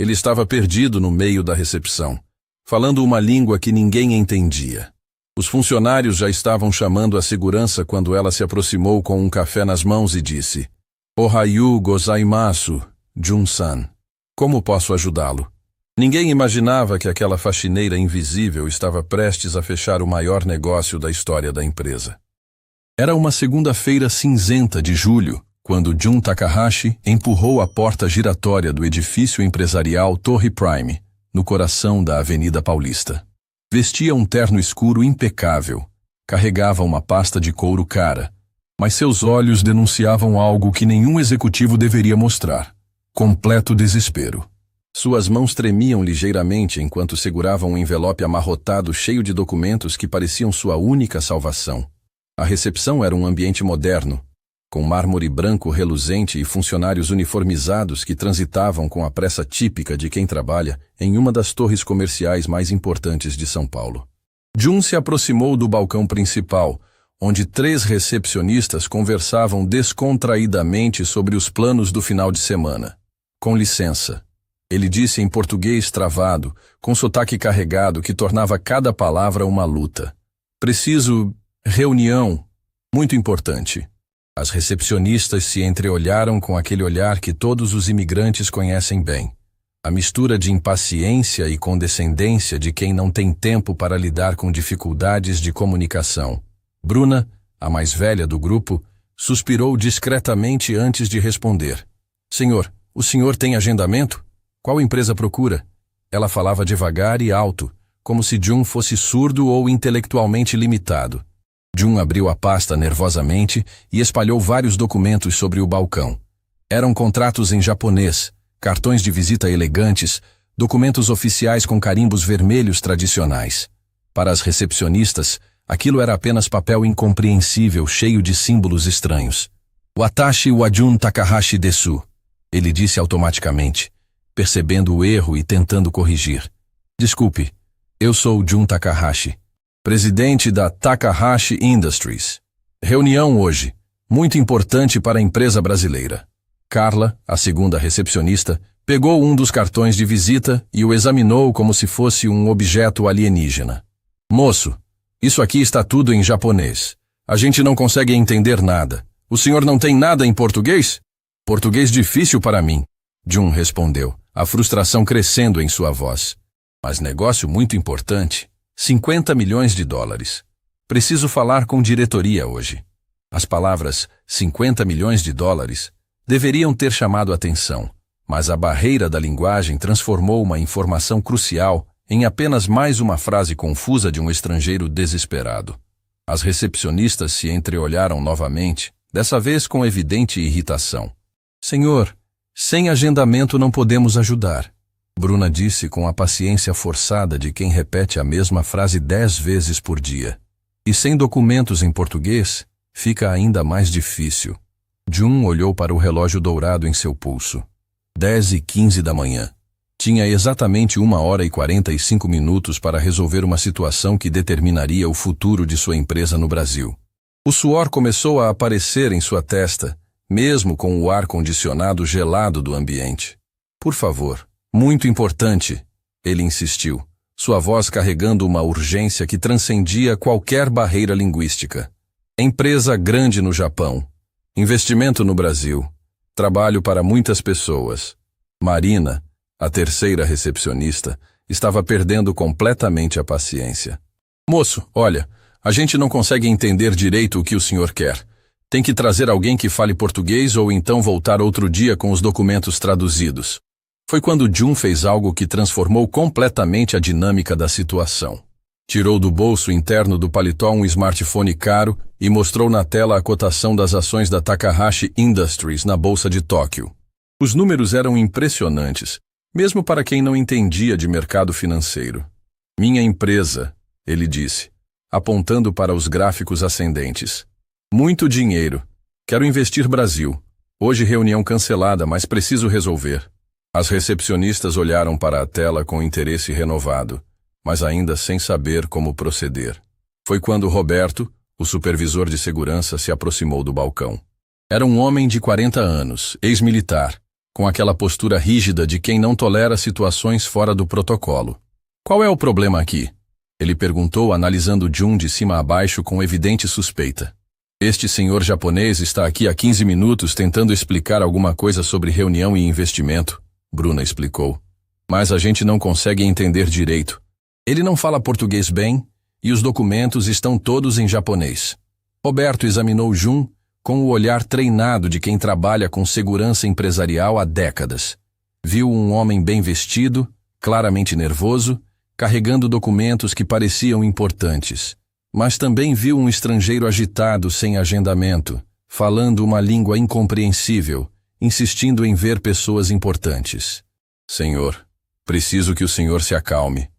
Ele estava perdido no meio da recepção, falando uma língua que ninguém entendia. Os funcionários já estavam chamando a segurança quando ela se aproximou com um café nas mãos e disse: "Ohayu gozaimasu, Jun-san. Como posso ajudá-lo?" Ninguém imaginava que aquela faxineira invisível estava prestes a fechar o maior negócio da história da empresa. Era uma segunda-feira cinzenta de julho, quando Jun Takahashi empurrou a porta giratória do edifício empresarial Torre Prime, no coração da Avenida Paulista. Vestia um terno escuro impecável, carregava uma pasta de couro cara, mas seus olhos denunciavam algo que nenhum executivo deveria mostrar: completo desespero. Suas mãos tremiam ligeiramente enquanto segurava um envelope amarrotado cheio de documentos que pareciam sua única salvação. A recepção era um ambiente moderno, com mármore branco reluzente e funcionários uniformizados que transitavam com a pressa típica de quem trabalha em uma das torres comerciais mais importantes de São Paulo. Jun se aproximou do balcão principal, onde 3 recepcionistas conversavam descontraidamente sobre os planos do final de semana. "Com licença", ele disse em português travado, com sotaque carregado que tornava cada palavra uma luta. "Preciso... reunião... muito importante." As recepcionistas se entreolharam com aquele olhar que todos os imigrantes conhecem bem. A mistura de impaciência e condescendência de quem não tem tempo para lidar com dificuldades de comunicação. Bruna, a mais velha do grupo, suspirou discretamente antes de responder. "Senhor, o senhor tem agendamento? Qual empresa procura?" Ela falava devagar e alto, como se Jun fosse surdo ou intelectualmente limitado. Jun abriu a pasta nervosamente e espalhou vários documentos sobre o balcão. Eram contratos em japonês, cartões de visita elegantes, documentos oficiais com carimbos vermelhos tradicionais. Para as recepcionistas, aquilo era apenas papel incompreensível cheio de símbolos estranhos. "Watashi wa Jun Takahashi desu", ele disse automaticamente, percebendo o erro e tentando corrigir. "Desculpe, eu sou Jun Takahashi, presidente da Takahashi Industries. Reunião hoje, muito importante para a empresa brasileira." Carla, a segunda recepcionista, pegou um dos cartões de visita e o examinou como se fosse um objeto alienígena. "Moço, isso aqui está tudo em japonês. A gente não consegue entender nada. O senhor não tem nada em português?" "Português difícil para mim", Jun respondeu, a frustração crescendo em sua voz. "Mas negócio muito importante. $50 milhões. Preciso falar com diretoria hoje." As palavras $50 milhões deveriam ter chamado atenção, mas a barreira da linguagem transformou uma informação crucial em apenas mais uma frase confusa de um estrangeiro desesperado. As recepcionistas se entreolharam novamente, dessa vez com evidente irritação. "Senhor, sem agendamento não podemos ajudar", Bruna disse com a paciência forçada de quem repete a mesma frase 10 vezes por dia. "E sem documentos em português, fica ainda mais difícil." Jun olhou para o relógio dourado em seu pulso. 10h15 da manhã. Tinha exatamente 1h45 para resolver uma situação que determinaria o futuro de sua empresa no Brasil. O suor começou a aparecer em sua testa, mesmo com o ar-condicionado gelado do ambiente. "Por favor, muito importante", ele insistiu, sua voz carregando uma urgência que transcendia qualquer barreira linguística. "Empresa grande no Japão. Investimento no Brasil. Trabalho para muitas pessoas." Marina, a terceira recepcionista, estava perdendo completamente a paciência. "Moço, olha, a gente não consegue entender direito o que o senhor quer. Tem que trazer alguém que fale português ou então voltar outro dia com os documentos traduzidos." Foi quando Jun fez algo que transformou completamente a dinâmica da situação. Tirou do bolso interno do paletó um smartphone caro e mostrou na tela a cotação das ações da Takahashi Industries na Bolsa de Tóquio. Os números eram impressionantes, mesmo para quem não entendia de mercado financeiro. "Minha empresa", ele disse, apontando para os gráficos ascendentes. "Muito dinheiro. Quero investir Brasil. Hoje reunião cancelada, mas preciso resolver." As recepcionistas olharam para a tela com interesse renovado, mas ainda sem saber como proceder. Foi quando Roberto, o supervisor de segurança, se aproximou do balcão. Era um homem de 40 anos, ex-militar, com aquela postura rígida de quem não tolera situações fora do protocolo. Qual é o problema aqui? Ele perguntou, analisando Jun de cima a baixo com evidente suspeita. Este senhor japonês está aqui há 15 minutos tentando explicar alguma coisa sobre reunião e investimento, Bruna explicou. Mas a gente não consegue entender direito. Ele não fala português bem e os documentos estão todos em japonês. Roberto examinou Jun com o olhar treinado de quem trabalha com segurança empresarial há décadas. Viu um homem bem vestido, claramente nervoso, carregando documentos que pareciam importantes. Mas também viu um estrangeiro agitado sem agendamento, falando uma língua incompreensível, insistindo em ver pessoas importantes. Senhor, preciso que o senhor se acalme,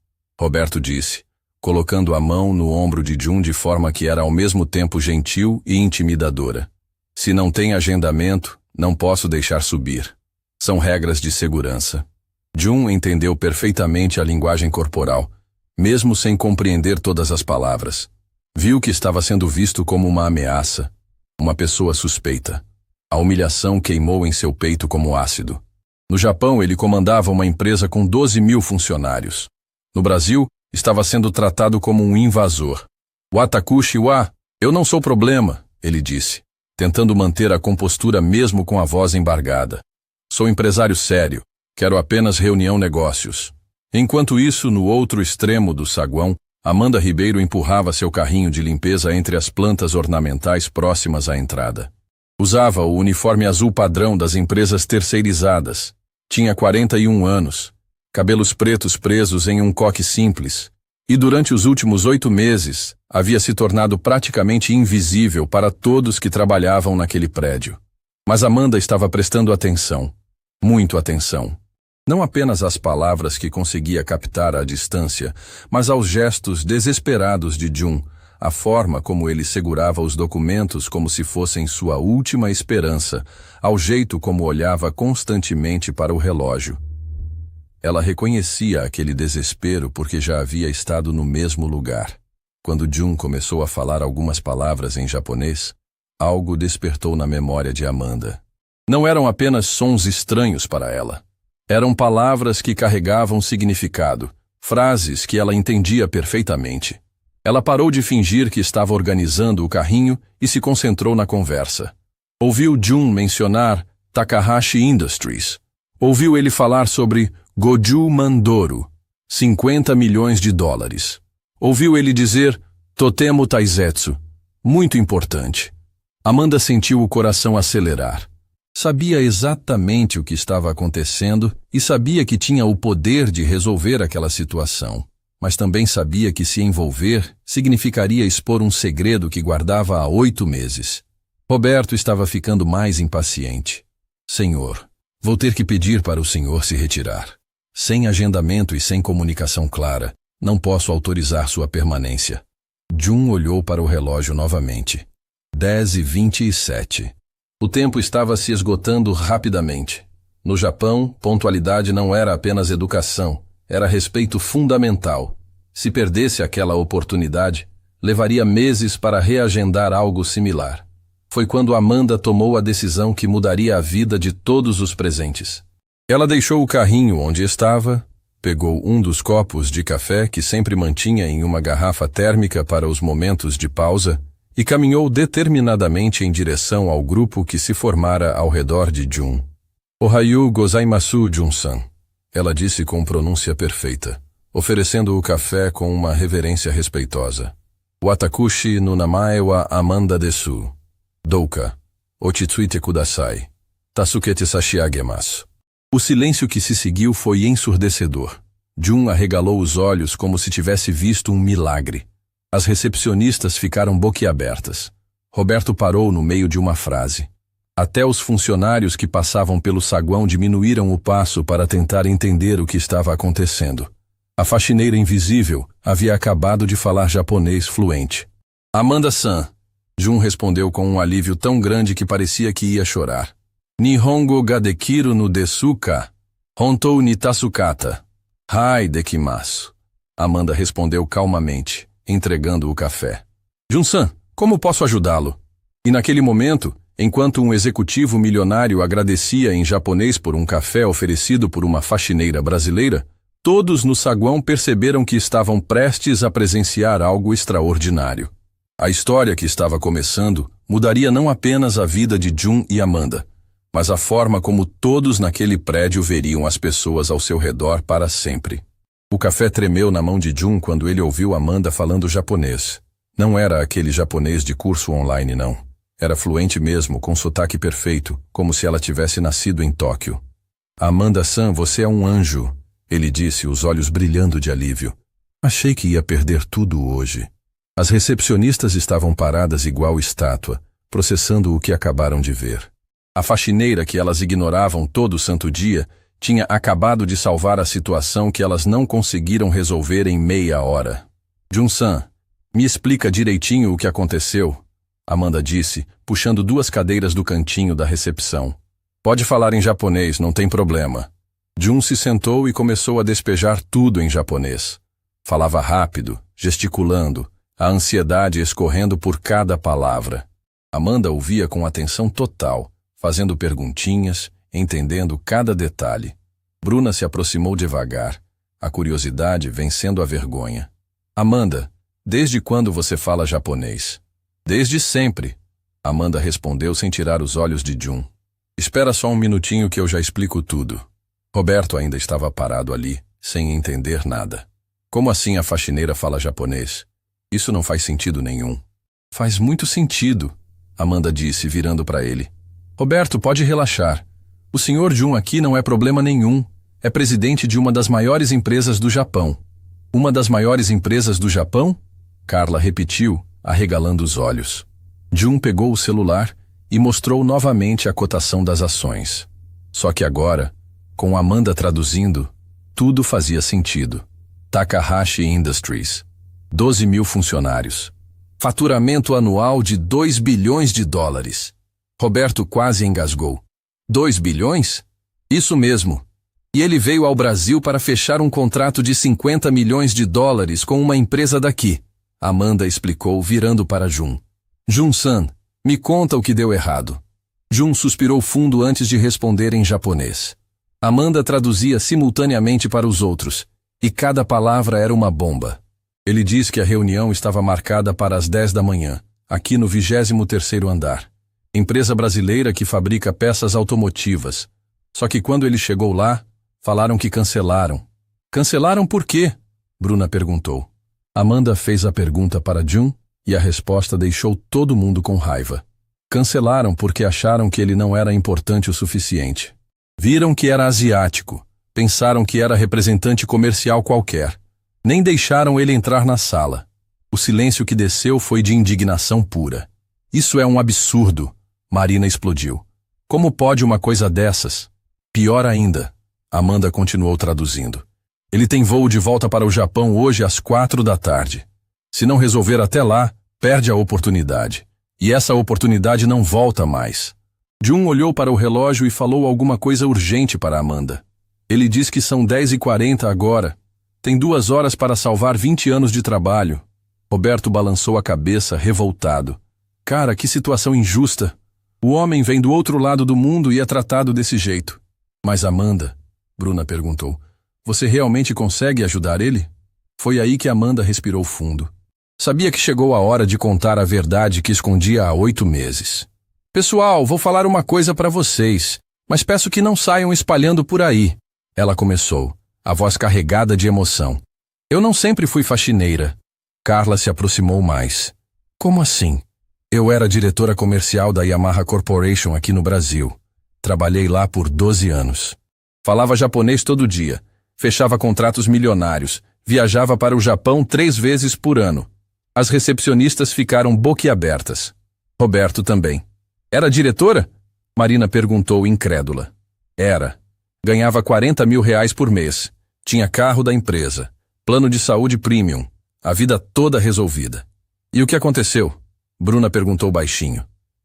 Roberto disse, colocando a mão no ombro de Jun de forma que era ao mesmo tempo gentil e intimidadora. Se não tem agendamento, não posso deixar subir. São regras de segurança. Jun entendeu perfeitamente a linguagem corporal, mesmo sem compreender todas as palavras. Viu que estava sendo visto como uma ameaça, uma pessoa suspeita. A humilhação queimou em seu peito como ácido. No Japão, ele comandava uma empresa com 12.000 funcionários. No Brasil, estava sendo tratado como um invasor. Watakushi wa, eu não sou problema, ele disse, tentando manter a compostura mesmo com a voz embargada. Sou empresário sério, quero apenas reunião negócios. Enquanto isso, no outro extremo do saguão, Amanda Ribeiro empurrava seu carrinho de limpeza entre as plantas ornamentais próximas à entrada. Usava o uniforme azul padrão das empresas terceirizadas. Tinha 41 anos, cabelos pretos presos em um coque simples, e durante os últimos 8 meses havia se tornado praticamente invisível para todos que trabalhavam naquele prédio. Mas Amanda estava prestando atenção, muito atenção. Não apenas às palavras que conseguia captar à distância, mas aos gestos desesperados de Jun, a forma como ele segurava os documentos como se fossem sua última esperança, ao jeito como olhava constantemente para o relógio. Ela reconhecia aquele desespero porque já havia estado no mesmo lugar. Quando Jun começou a falar algumas palavras em japonês, algo despertou na memória de Amanda. Não eram apenas sons estranhos para ela. Eram palavras que carregavam significado, frases que ela entendia perfeitamente. Ela parou de fingir que estava organizando o carrinho e se concentrou na conversa. Ouviu Jun mencionar Takahashi Industries. Ouviu ele falar sobre Goju Mandoro, 50 milhões de dólares. Ouviu ele dizer Totemo Taizetsu, muito importante. Amanda sentiu o coração acelerar. Sabia exatamente o que estava acontecendo e sabia que tinha o poder de resolver aquela situação, mas também sabia que se envolver significaria expor um segredo que guardava há 8 meses. Roberto estava ficando mais impaciente. Senhor, vou ter que pedir para o senhor se retirar. Sem agendamento e sem comunicação clara, não posso autorizar sua permanência. Jun olhou para o relógio novamente. 10h27. O tempo estava se esgotando rapidamente. No Japão, pontualidade não era apenas educação, era respeito fundamental. Se perdesse aquela oportunidade, levaria meses para reagendar algo similar. Foi quando Amanda tomou a decisão que mudaria a vida de todos os presentes. Ela deixou o carrinho onde estava, pegou um dos copos de café que sempre mantinha em uma garrafa térmica para os momentos de pausa e caminhou determinadamente em direção ao grupo que se formara ao redor de Jun. Ohayo gozaimasu, Jun-san, ela disse com pronúncia perfeita, oferecendo o café com uma reverência respeitosa. Watakushi no namae wa Amanda desu. Douka, ochitsuite kudasai. Tasukete sashiagemasu. O silêncio que se seguiu foi ensurdecedor. Jun arregalou os olhos como se tivesse visto um milagre. As recepcionistas ficaram boquiabertas. Roberto parou no meio de uma frase. Até os funcionários que passavam pelo saguão diminuíram o passo para tentar entender o que estava acontecendo. A faxineira invisível havia acabado de falar japonês fluente. Amanda-san, Jun respondeu com um alívio tão grande que parecia que ia chorar. Nihongo ga dekiru no desu ka? Hontou ni tasukata. Hai dekimasu. Amanda respondeu calmamente, entregando o café. Jun-san, como posso ajudá-lo? E naquele momento, enquanto um executivo milionário agradecia em japonês por um café oferecido por uma faxineira brasileira, todos no saguão perceberam que estavam prestes a presenciar algo extraordinário. A história que estava começando mudaria não apenas a vida de Jun e Amanda, mas a forma como todos naquele prédio veriam as pessoas ao seu redor para sempre. O café tremeu na mão de Jun quando ele ouviu Amanda falando japonês. Não era aquele japonês de curso online, não. Era fluente mesmo, com sotaque perfeito, como se ela tivesse nascido em Tóquio. Amanda-san, você é um anjo, ele disse, os olhos brilhando de alívio. Achei que ia perder tudo hoje. As recepcionistas estavam paradas igual estátua, processando o que acabaram de ver. A faxineira que elas ignoravam todo santo dia tinha acabado de salvar a situação que elas não conseguiram resolver em meia hora. Jun-san, me explica direitinho o que aconteceu, Amanda disse, puxando 2 cadeiras do cantinho da recepção. Pode falar em japonês, não tem problema. Jun se sentou e começou a despejar tudo em japonês. Falava rápido, gesticulando, a ansiedade escorrendo por cada palavra. Amanda ouvia com atenção total, fazendo perguntinhas, entendendo cada detalhe. Bruna se aproximou devagar, a curiosidade vencendo a vergonha. Amanda, desde quando você fala japonês? Desde sempre, Amanda respondeu sem tirar os olhos de Jun. Espera só um minutinho que eu já explico tudo. Roberto ainda estava parado ali, sem entender nada. Como assim a faxineira fala japonês? Isso não faz sentido nenhum. Faz muito sentido, Amanda disse, virando para ele. Roberto, pode relaxar. O senhor Jun aqui não é problema nenhum. É presidente de uma das maiores empresas do Japão. Uma das maiores empresas do Japão? Carla repetiu, arregalando os olhos. Jun pegou o celular e mostrou novamente a cotação das ações. Só que agora, com Amanda traduzindo, tudo fazia sentido. Takahashi Industries. 12 mil funcionários. Faturamento anual de 2 bilhões de dólares. Roberto quase engasgou. 2 bilhões? Isso mesmo. E ele veio ao Brasil para fechar um contrato de 50 milhões de dólares com uma empresa daqui. Amanda explicou, virando para Jun. Jun-san, me conta o que deu errado. Jun suspirou fundo antes de responder em japonês. Amanda traduzia simultaneamente para os outros, e cada palavra era uma bomba. Ele diz que a reunião estava marcada para as 10 da manhã, aqui no 23º andar. Empresa brasileira que fabrica peças automotivas. Só que quando ele chegou lá, falaram que cancelaram. Cancelaram por quê? Bruna perguntou. Amanda fez a pergunta para Jun e a resposta deixou todo mundo com raiva. Cancelaram porque acharam que ele não era importante o suficiente. Viram que era asiático. Pensaram que era representante comercial qualquer. Nem deixaram ele entrar na sala. O silêncio que desceu foi de indignação pura. Isso é um absurdo, Marina explodiu. Como pode uma coisa dessas? Pior ainda, Amanda continuou traduzindo. Ele tem voo de volta para o Japão hoje às 4 da tarde. Se não resolver até lá, perde a oportunidade. E essa oportunidade não volta mais. Jun olhou para o relógio e falou alguma coisa urgente para Amanda. Ele diz que são 10h40 agora. Tem 2 horas para salvar 20 anos de trabalho. Roberto balançou a cabeça, revoltado. Cara, que situação injusta. O homem vem do outro lado do mundo e é tratado desse jeito. Mas Amanda, Bruna perguntou, você realmente consegue ajudar ele? Foi aí que Amanda respirou fundo. Sabia que chegou a hora de contar a verdade que escondia há 8 meses. Pessoal, vou falar uma coisa para vocês, mas peço que não saiam espalhando por aí. Ela começou, a voz carregada de emoção. Eu não sempre fui faxineira. Carla se aproximou mais. Como assim? Eu era diretora comercial da Yamaha Corporation aqui no Brasil. Trabalhei lá por 12 anos. Falava japonês todo dia. Fechava contratos milionários. Viajava para o Japão 3 vezes por ano. As recepcionistas ficaram boquiabertas. Roberto também. Era diretora? Marina perguntou incrédula. Era. Ganhava 40 mil reais por mês. Tinha carro da empresa. Plano de saúde premium. A vida toda resolvida. E o que aconteceu? Bruna perguntou baixinho.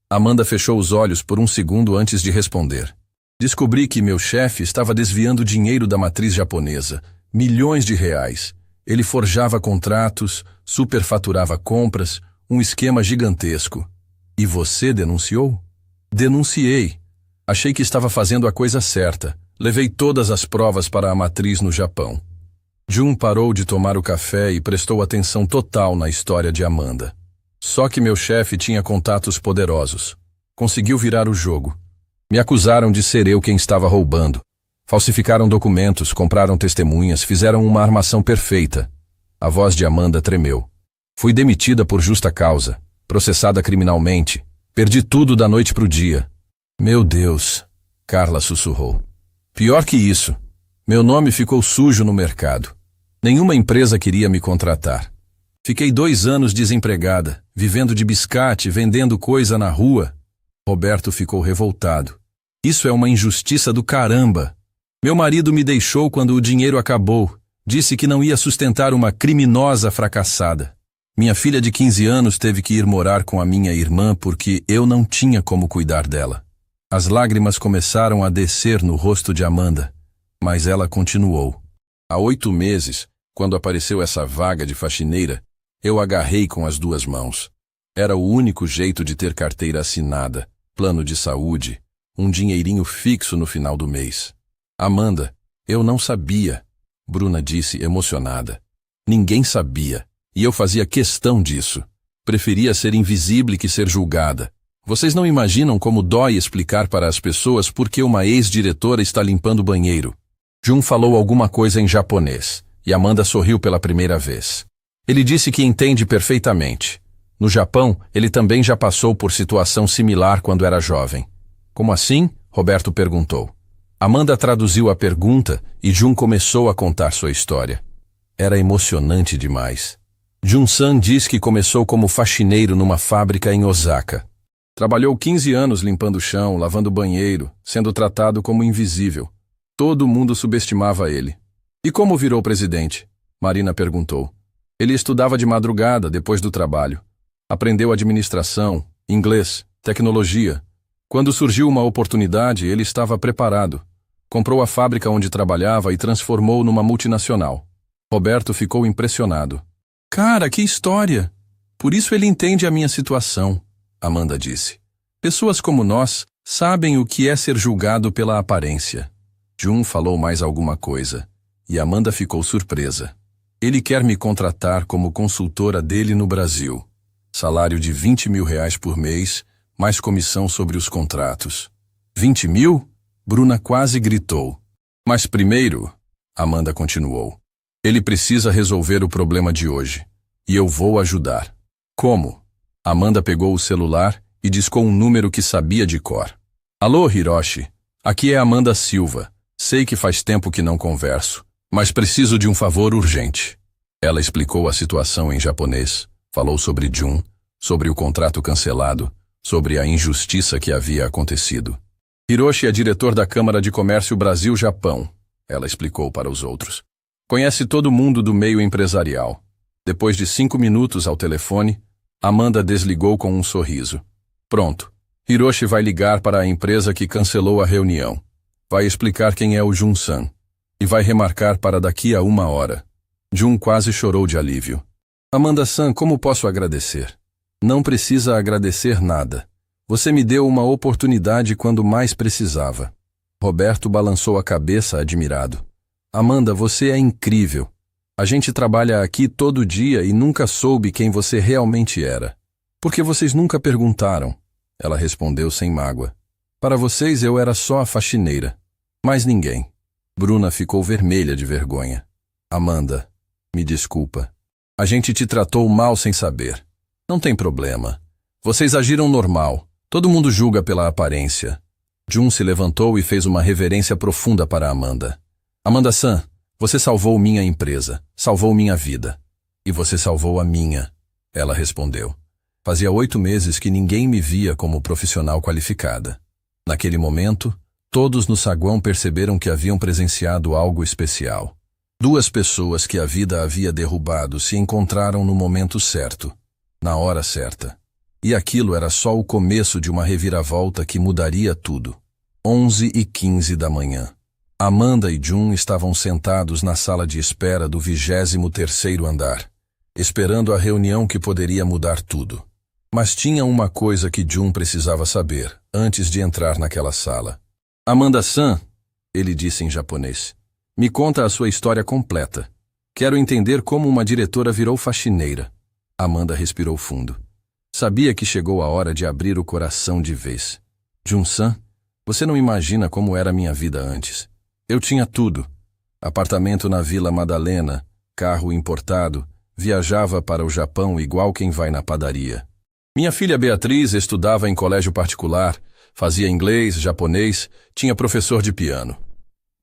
Amanda fechou os olhos por um segundo antes de responder. Descobri que meu chefe estava desviando dinheiro da matriz japonesa. Milhões de reais. Ele forjava contratos, superfaturava compras, um esquema gigantesco. E você denunciou? Denunciei. Achei que estava fazendo a coisa certa. Levei todas as provas para a matriz no Japão. Jun parou de tomar o café e prestou atenção total na história de Amanda. Só que meu chefe tinha contatos poderosos. Conseguiu virar o jogo. Me acusaram de ser eu quem estava roubando. Falsificaram documentos, compraram testemunhas, fizeram uma armação perfeita. A voz de Amanda tremeu. Fui demitida por justa causa, processada criminalmente. Perdi tudo da noite pro dia. Meu Deus, Carla sussurrou. Pior que isso, meu nome ficou sujo no mercado. Nenhuma empresa queria me contratar. Fiquei 2 anos desempregada, vivendo de biscate, vendendo coisa na rua. Roberto ficou revoltado. Isso é uma injustiça do caramba. Meu marido me deixou quando o dinheiro acabou. Disse que não ia sustentar uma criminosa fracassada. Minha filha de 15 anos teve que ir morar com a minha irmã porque eu não tinha como cuidar dela. As lágrimas começaram a descer no rosto de Amanda, mas ela continuou. Há 8 meses, quando apareceu essa vaga de faxineira, eu agarrei com as 2 mãos. Era o único jeito de ter carteira assinada, plano de saúde, um dinheirinho fixo no final do mês. Amanda, eu não sabia, Bruna disse emocionada. Ninguém sabia, e eu fazia questão disso. Preferia ser invisível que ser julgada. Vocês não imaginam como dói explicar para as pessoas por que uma ex-diretora está limpando o banheiro. Jun falou alguma coisa em japonês, e Amanda sorriu pela primeira vez. Ele disse que entende perfeitamente. No Japão, ele também já passou por situação similar quando era jovem. Como assim? Roberto perguntou. Amanda traduziu a pergunta e Jun começou a contar sua história. Era emocionante demais. Jun-san diz que começou como faxineiro numa fábrica em Osaka. Trabalhou 15 anos limpando o chão, lavando o banheiro, sendo tratado como invisível. Todo mundo subestimava ele. E como virou presidente? Marina perguntou. Ele estudava de madrugada, depois do trabalho. Aprendeu administração, inglês, tecnologia. Quando surgiu uma oportunidade, ele estava preparado. Comprou a fábrica onde trabalhava e transformou numa multinacional. Roberto ficou impressionado. Cara, que história! Por isso ele entende a minha situação, Amanda disse. Pessoas como nós sabem o que é ser julgado pela aparência. Jun falou mais alguma coisa, e Amanda ficou surpresa. Ele quer me contratar como consultora dele no Brasil. Salário de R$20 mil por mês, mais comissão sobre os contratos. 20 mil? Bruna quase gritou. Mas primeiro, Amanda continuou, ele precisa resolver o problema de hoje. E eu vou ajudar. Como? Amanda pegou o celular e discou um número que sabia de cor. Alô, Hiroshi. Aqui é Amanda Silva. Sei que faz tempo que não converso, mas preciso de um favor urgente. Ela explicou a situação em japonês, falou sobre Jun, sobre o contrato cancelado, sobre a injustiça que havia acontecido. Hiroshi é diretor da Câmara de Comércio Brasil-Japão, ela explicou para os outros. Conhece todo mundo do meio empresarial. Depois de 5 minutos ao telefone, Amanda desligou com um sorriso. Pronto. Hiroshi vai ligar para a empresa que cancelou a reunião. Vai explicar quem é o Jun-san. E vai remarcar para daqui a 1 hora. Jun quase chorou de alívio. Amanda-san, como posso agradecer? Não precisa agradecer nada. Você me deu uma oportunidade quando mais precisava. Roberto balançou a cabeça admirado. Amanda, você é incrível. A gente trabalha aqui todo dia e nunca soube quem você realmente era. Porque vocês nunca perguntaram. Ela respondeu sem mágoa. Para vocês eu era só a faxineira. Mais ninguém. Bruna ficou vermelha de vergonha. Amanda, me desculpa. A gente te tratou mal sem saber. Não tem problema. Vocês agiram normal. Todo mundo julga pela aparência. Jun se levantou e fez uma reverência profunda para Amanda. Amanda-san, você salvou minha empresa, salvou minha vida. E você salvou a minha, ela respondeu. Fazia 8 meses que ninguém me via como profissional qualificada. Naquele momento, todos no saguão perceberam que haviam presenciado algo especial. 2 pessoas que a vida havia derrubado se encontraram no momento certo, na hora certa. E aquilo era só o começo de uma reviravolta que mudaria tudo. 11h15 da manhã. Amanda e Jun estavam sentados na sala de espera do 23º andar, esperando a reunião que poderia mudar tudo. Mas tinha uma coisa que Jun precisava saber, antes de entrar naquela sala. Amanda-san, ele disse em japonês, me conta a sua história completa. Quero entender como uma diretora virou faxineira. Amanda respirou fundo. Sabia que chegou a hora de abrir o coração de vez. Jun-san, você não imagina como era minha vida antes. Eu tinha tudo. Apartamento na Vila Madalena, carro importado, viajava para o Japão igual quem vai na padaria. Minha filha Beatriz estudava em colégio particular, fazia inglês, japonês, tinha professor de piano.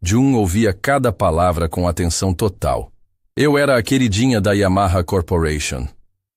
Jun ouvia cada palavra com atenção total. Eu era a queridinha da Yamaha Corporation.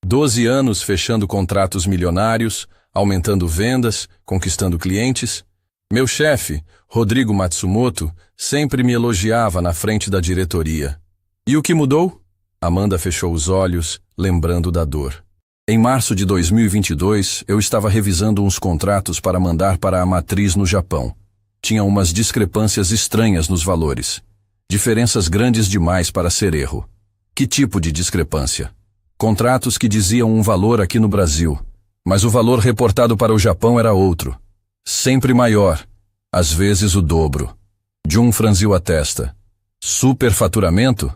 12 anos fechando contratos milionários, aumentando vendas, conquistando clientes. Meu chefe, Rodrigo Matsumoto, sempre me elogiava na frente da diretoria. E o que mudou? Amanda fechou os olhos, lembrando da dor. Em março de 2022, eu estava revisando uns contratos para mandar para a matriz no Japão. Tinha umas discrepâncias estranhas nos valores. Diferenças grandes demais para ser erro. Que tipo de discrepância? Contratos que diziam um valor aqui no Brasil, mas o valor reportado para o Japão era outro. Sempre maior, às vezes o dobro. Jun franziu a testa. Superfaturamento?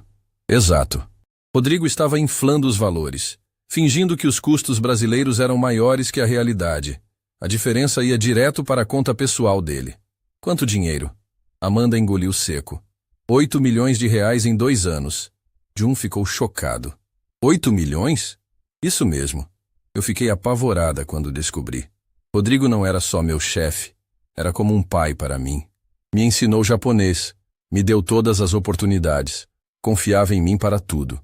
Exato. Rodrigo estava inflando os valores, fingindo que os custos brasileiros eram maiores que a realidade. A diferença ia direto para a conta pessoal dele. Quanto dinheiro? Amanda engoliu seco. 8 milhões de reais em 2 anos. Jun ficou chocado. 8 milhões? Isso mesmo. Eu fiquei apavorada quando descobri. Rodrigo não era só meu chefe, era como um pai para mim. Me ensinou japonês, me deu todas as oportunidades, confiava em mim para tudo.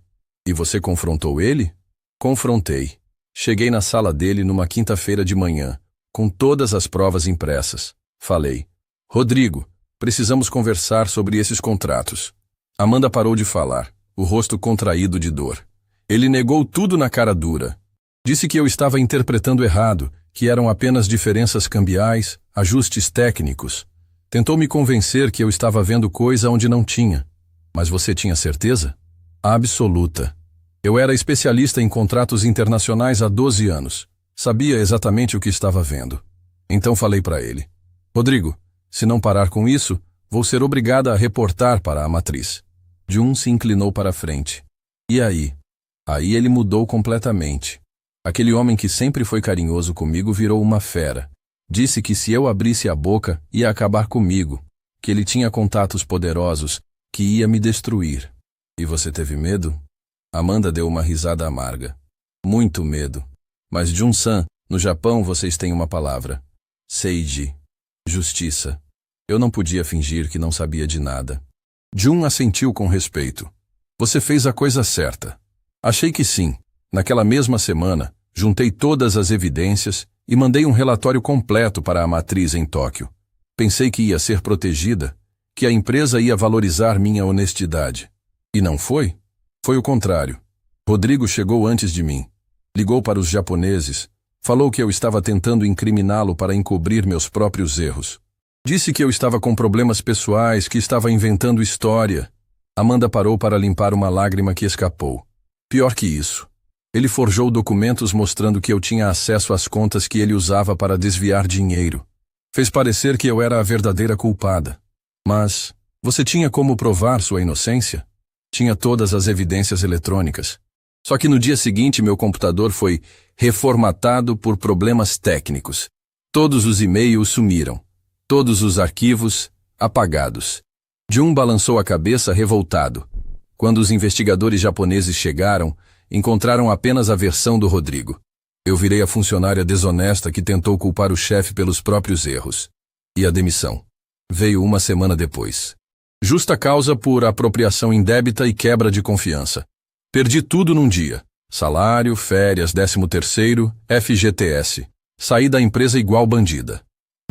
E você confrontou ele? Confrontei. Cheguei na sala dele numa quinta-feira de manhã, com todas as provas impressas. Falei, Rodrigo, precisamos conversar sobre esses contratos. Amanda parou de falar, o rosto contraído de dor. Ele negou tudo na cara dura. Disse que eu estava interpretando errado, que eram apenas diferenças cambiais, ajustes técnicos. Tentou me convencer que eu estava vendo coisa onde não tinha. Mas você tinha certeza? Absoluta. Eu era especialista em contratos internacionais há 12 anos. Sabia exatamente o que estava vendo. Então falei para ele, Rodrigo, se não parar com isso, vou ser obrigada a reportar para a matriz. Jun se inclinou para a frente. E aí? Aí ele mudou completamente. Aquele homem que sempre foi carinhoso comigo virou uma fera. Disse que se eu abrisse a boca, ia acabar comigo, que ele tinha contatos poderosos, que ia me destruir. E você teve medo? Amanda deu uma risada amarga. Muito medo. Mas Jun-san, no Japão vocês têm uma palavra. Seiji. Justiça. Eu não podia fingir que não sabia de nada. Jun assentiu com respeito. Você fez a coisa certa. Achei que sim. Naquela mesma semana, juntei todas as evidências e mandei um relatório completo para a matriz em Tóquio. Pensei que ia ser protegida, que a empresa ia valorizar minha honestidade. E não foi? Foi o contrário. Rodrigo chegou antes de mim. Ligou para os japoneses. Falou que eu estava tentando incriminá-lo para encobrir meus próprios erros. Disse que eu estava com problemas pessoais, que estava inventando história. Amanda parou para limpar uma lágrima que escapou. Pior que isso. Ele forjou documentos mostrando que eu tinha acesso às contas que ele usava para desviar dinheiro. Fez parecer que eu era a verdadeira culpada. Mas você tinha como provar sua inocência? Tinha todas as evidências eletrônicas. Só que no dia seguinte meu computador foi reformatado por problemas técnicos. Todos os e-mails sumiram. Todos os arquivos apagados. Jun balançou a cabeça revoltado. Quando os investigadores japoneses chegaram, encontraram apenas a versão do Rodrigo. Eu virei a funcionária desonesta que tentou culpar o chefe pelos próprios erros. E a demissão veio uma semana depois. Justa causa por apropriação indébita e quebra de confiança. Perdi tudo num dia. Salário, férias, 13º, FGTS. Saí da empresa igual bandida.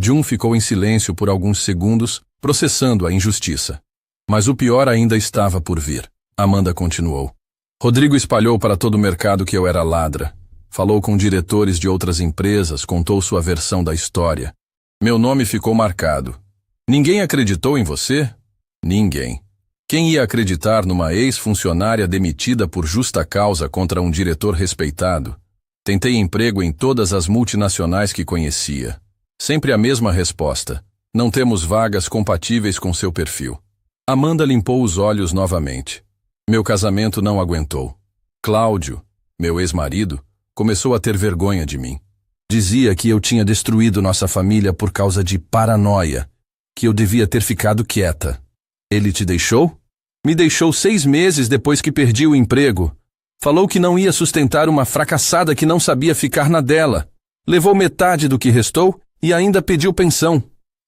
Jun ficou em silêncio por alguns segundos, processando a injustiça. Mas o pior ainda estava por vir. Amanda continuou. Rodrigo espalhou para todo o mercado que eu era ladra. Falou com diretores de outras empresas, contou sua versão da história. Meu nome ficou marcado. Ninguém acreditou em você? Ninguém. Quem ia acreditar numa ex-funcionária demitida por justa causa contra um diretor respeitado? Tentei emprego em todas as multinacionais que conhecia. Sempre a mesma resposta. Não temos vagas compatíveis com seu perfil. Amanda limpou os olhos novamente. Meu casamento não aguentou. Cláudio, meu ex-marido, começou a ter vergonha de mim. Dizia que eu tinha destruído nossa família por causa de paranoia, que eu devia ter ficado quieta. Ele te deixou? Me deixou 6 meses depois que perdi o emprego. Falou que não ia sustentar uma fracassada que não sabia ficar na dela. Levou metade do que restou e ainda pediu pensão.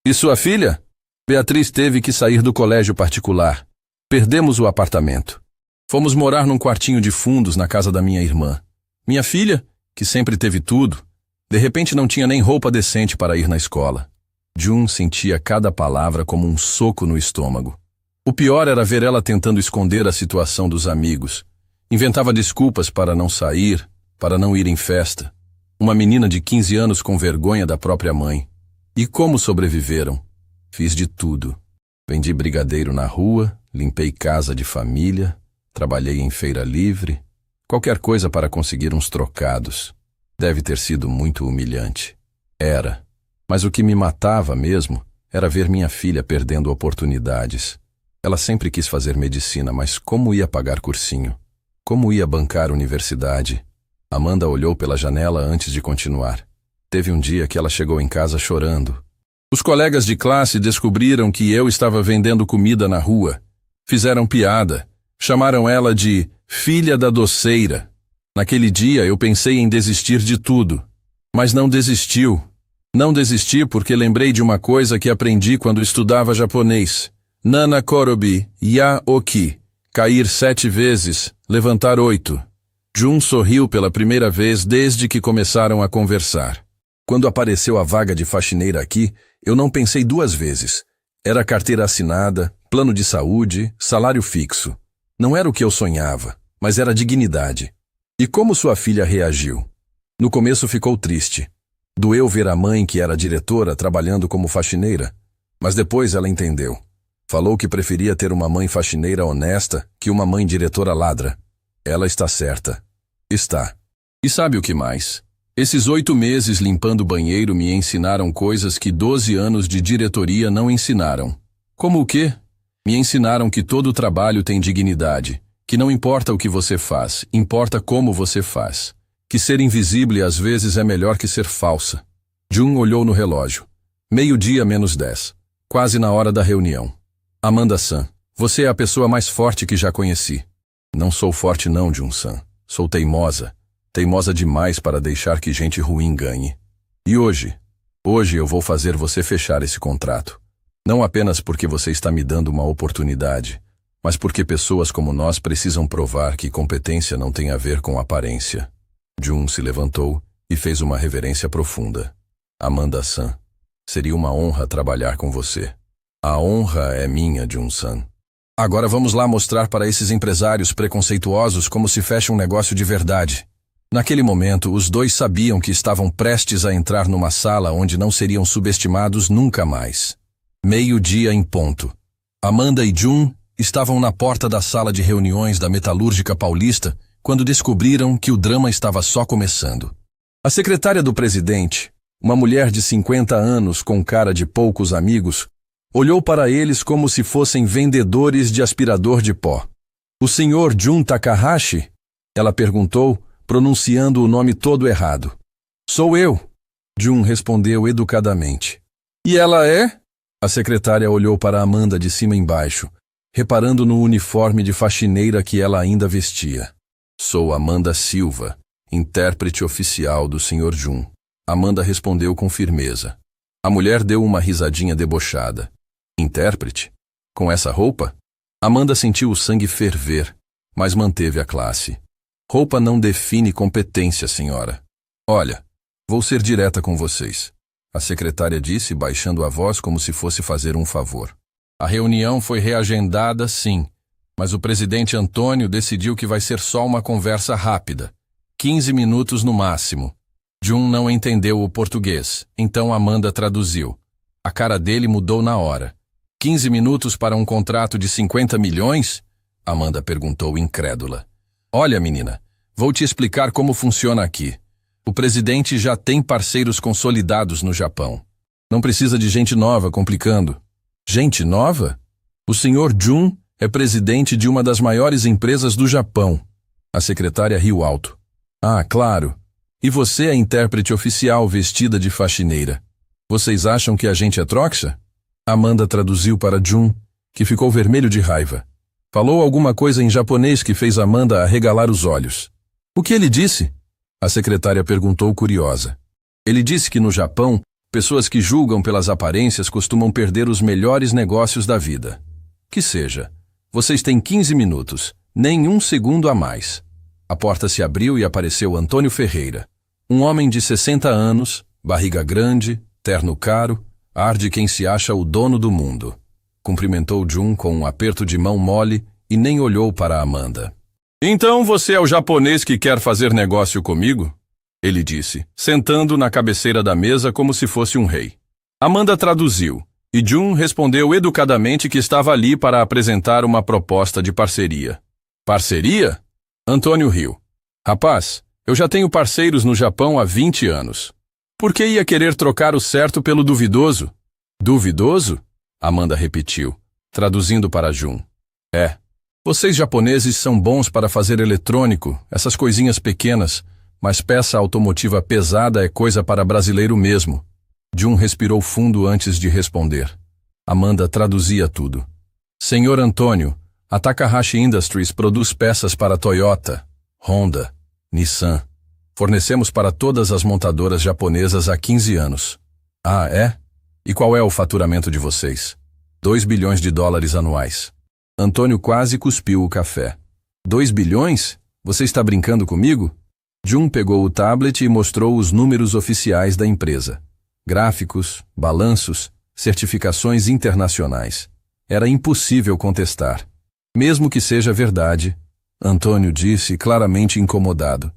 E sua filha? Beatriz teve que sair do colégio particular. Perdemos o apartamento. Fomos morar num quartinho de fundos na casa da minha irmã. Minha filha, que sempre teve tudo, de repente não tinha nem roupa decente para ir na escola. Jun sentia cada palavra como um soco no estômago. O pior era ver ela tentando esconder a situação dos amigos. Inventava desculpas para não sair, para não ir em festa. Uma menina de 15 anos com vergonha da própria mãe. E como sobreviveram? Fiz de tudo. Vendi brigadeiro na rua, limpei casa de família, trabalhei em feira livre, qualquer coisa para conseguir uns trocados. Deve ter sido muito humilhante. Era. Mas o que me matava mesmo era ver minha filha perdendo oportunidades. Ela sempre quis fazer medicina, mas como ia pagar cursinho? Como ia bancar universidade? Amanda olhou pela janela antes de continuar. Teve um dia que ela chegou em casa chorando. Os colegas de classe descobriram que eu estava vendendo comida na rua. Fizeram piada. Chamaram ela de filha da doceira. Naquele dia eu pensei em desistir de tudo. Mas não desistiu. Não desisti porque lembrei de uma coisa que aprendi quando estudava japonês. Nana korobi, ya oki. Cair 7 vezes, levantar 8. Jun sorriu pela primeira vez desde que começaram a conversar. Quando apareceu a vaga de faxineira aqui, eu não pensei 2 vezes. Era carteira assinada, plano de saúde, salário fixo. Não era o que eu sonhava, mas era dignidade. E como sua filha reagiu? No começo ficou triste. Doeu ver a mãe, que era diretora, trabalhando como faxineira. Mas depois ela entendeu. Falou que preferia ter uma mãe faxineira honesta que uma mãe diretora ladra. Ela está certa. Está. E sabe o que mais? Esses 8 meses limpando o banheiro me ensinaram coisas que 12 anos de diretoria não ensinaram. Como o quê? Me ensinaram que todo trabalho tem dignidade, que não importa o que você faz, importa como você faz. Que ser invisível às vezes é melhor que ser falsa. Jun olhou no relógio. 12:50, quase na hora da reunião. Amanda-san, você é a pessoa mais forte que já conheci. Não sou forte não, Jun-san. Sou teimosa. Teimosa demais para deixar que gente ruim ganhe. E hoje eu vou fazer você fechar esse contrato. Não apenas porque você está me dando uma oportunidade, mas porque pessoas como nós precisam provar que competência não tem a ver com aparência. Jun se levantou e fez uma reverência profunda. Amanda-san, seria uma honra trabalhar com você. A honra é minha, Jun-san. Agora vamos lá mostrar para esses empresários preconceituosos como se fecha um negócio de verdade. Naquele momento, os dois sabiam que estavam prestes a entrar numa sala onde não seriam subestimados nunca mais. 12:00 em ponto. Amanda e Jun estavam na porta da sala de reuniões da Metalúrgica Paulista quando descobriram que o drama estava só começando. A secretária do presidente, uma mulher de 50 anos com cara de poucos amigos, olhou para eles como se fossem vendedores de aspirador de pó. O senhor Jun Takahashi? Ela perguntou, pronunciando o nome todo errado. Sou eu, Jun respondeu educadamente. E ela é? A secretária olhou para Amanda de cima embaixo, reparando no uniforme de faxineira que ela ainda vestia. Sou Amanda Silva, intérprete oficial do Sr. Jun. Amanda respondeu com firmeza. A mulher deu uma risadinha debochada. Intérprete? Com essa roupa? Amanda sentiu o sangue ferver, mas manteve a classe. Roupa não define competência, senhora. Olha, vou ser direta com vocês. A secretária disse, baixando a voz como se fosse fazer um favor. A reunião foi reagendada, sim, mas o presidente Antônio decidiu que vai ser só uma conversa rápida. 15 minutos no máximo. Jun não entendeu o português, então Amanda traduziu. A cara dele mudou na hora. 15 minutos para um contrato de 50 milhões? Amanda perguntou incrédula. Olha, menina, vou te explicar como funciona aqui. O presidente já tem parceiros consolidados no Japão. Não precisa de gente nova complicando. Gente nova? O Sr. Jun é presidente de uma das maiores empresas do Japão. A secretária riu alto. Ah, claro. E você é a intérprete oficial vestida de faxineira. Vocês acham que a gente é trouxa? Amanda traduziu para Jun, que ficou vermelho de raiva. Falou alguma coisa em japonês que fez Amanda arregalar os olhos. O que ele disse? A secretária perguntou curiosa. Ele disse que no Japão, pessoas que julgam pelas aparências costumam perder os melhores negócios da vida. Que seja, vocês têm 15 minutos, nem um segundo a mais. A porta se abriu e apareceu Antônio Ferreira. Um homem de 60 anos, barriga grande, terno caro, ar de quem se acha o dono do mundo. Cumprimentou Jun com um aperto de mão mole e nem olhou para Amanda. Então você é o japonês que quer fazer negócio comigo? Ele disse, sentando na cabeceira da mesa como se fosse um rei. Amanda traduziu, e Jun respondeu educadamente que estava ali para apresentar uma proposta de parceria. Parceria? Antônio riu. Rapaz, eu já tenho parceiros no Japão há 20 anos. Por que ia querer trocar o certo pelo duvidoso? Duvidoso? Amanda repetiu, traduzindo para Jun. É. Vocês japoneses são bons para fazer eletrônico, essas coisinhas pequenas, mas peça automotiva pesada é coisa para brasileiro mesmo. Jun respirou fundo antes de responder. Amanda traduzia tudo. Senhor Antônio, a Takahashi Industries produz peças para Toyota, Honda, Nissan. Fornecemos para todas as montadoras japonesas há 15 anos. Ah, é? E qual é o faturamento de vocês? 2 bilhões de dólares anuais. Antônio quase cuspiu o café. 2 bilhões? Você está brincando comigo? Jun pegou o tablet e mostrou os números oficiais da empresa. Gráficos, balanços, certificações internacionais. Era impossível contestar. Mesmo que seja verdade, Antônio disse claramente incomodado.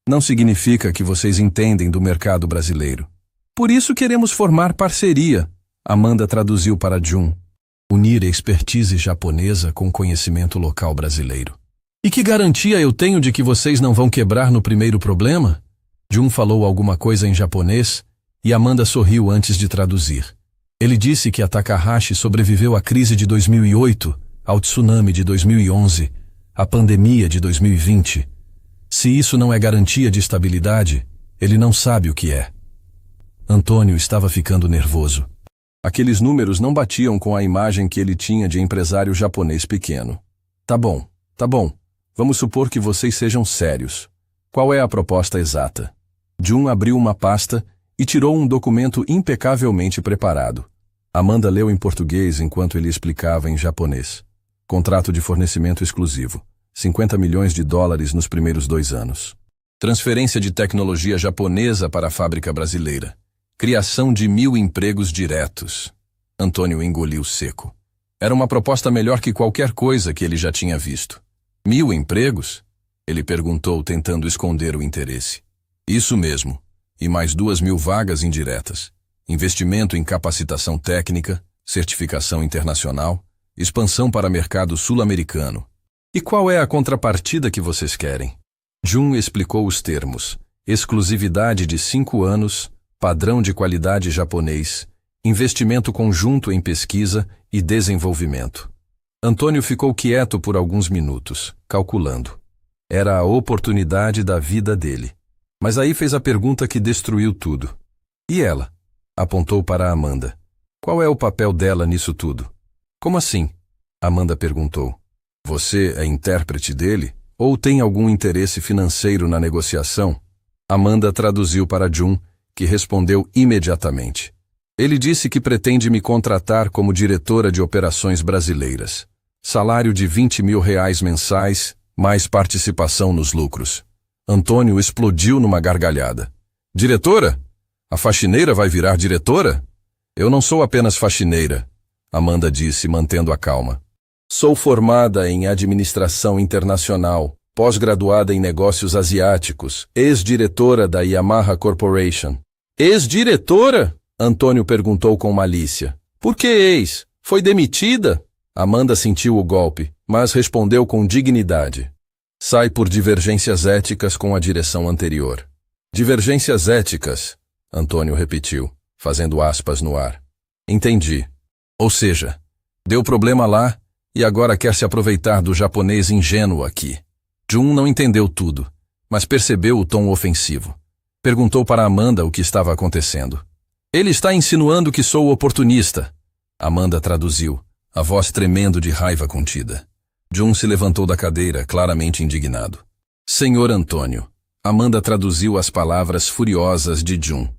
Não significa que vocês entendem do mercado brasileiro. Por isso queremos formar parceria, Amanda traduziu para Jun. Unir expertise japonesa com conhecimento local brasileiro. E que garantia eu tenho de que vocês não vão quebrar no primeiro problema? Jun falou alguma coisa em japonês e Amanda sorriu antes de traduzir. Ele disse que a Takahashi sobreviveu à crise de 2008, ao tsunami de 2011, à pandemia de 2020. Se isso não é garantia de estabilidade, ele não sabe o que é. Antônio estava ficando nervoso. Aqueles números não batiam com a imagem que ele tinha de empresário japonês pequeno. Tá bom. Vamos supor que vocês sejam sérios. Qual é a proposta exata? Jun abriu uma pasta e tirou um documento impecavelmente preparado. Amanda leu em português enquanto ele explicava em japonês. Contrato de fornecimento exclusivo. 50 milhões de dólares nos primeiros 2 anos. Transferência de tecnologia japonesa para a fábrica brasileira. Criação de 1.000 empregos diretos. Antônio engoliu seco. Era uma proposta melhor que qualquer coisa que ele já tinha visto. 1.000 empregos? Ele perguntou, tentando esconder o interesse. Isso mesmo. E mais 2.000 vagas indiretas. Investimento em capacitação técnica, certificação internacional, expansão para mercado sul-americano. E qual é a contrapartida que vocês querem? Jun explicou os termos. Exclusividade de 5 anos, padrão de qualidade japonês, investimento conjunto em pesquisa e desenvolvimento. Antônio ficou quieto por alguns minutos, calculando. Era a oportunidade da vida dele. Mas aí fez a pergunta que destruiu tudo. E ela? Apontou para Amanda. Qual é o papel dela nisso tudo? Como assim? Amanda perguntou. Você é intérprete dele? Ou tem algum interesse financeiro na negociação? Amanda traduziu para Jun, que respondeu imediatamente. Ele disse que pretende me contratar como diretora de operações brasileiras. Salário de 20 mil reais mensais, mais participação nos lucros. Antônio explodiu numa gargalhada. Diretora? A faxineira vai virar diretora? Eu não sou apenas faxineira, Amanda disse, mantendo a calma. Sou formada em administração internacional, pós-graduada em negócios asiáticos, ex-diretora da Yamaha Corporation. Ex-diretora? Antônio perguntou com malícia. Por que ex? Foi demitida? Amanda sentiu o golpe, mas respondeu com dignidade. Sai por divergências éticas com a direção anterior. Divergências éticas, Antônio repetiu. fazendo aspas no ar. Entendi. Ou seja, deu problema lá e agora quer se aproveitar do japonês ingênuo aqui. Jun não entendeu tudo, mas percebeu o tom ofensivo. Perguntou para Amanda o que estava acontecendo. Ele está insinuando que sou oportunista. Amanda traduziu, a voz tremendo de raiva contida. Jun se levantou da cadeira, claramente indignado. Senhor Antônio, Amanda traduziu as palavras furiosas de Jun.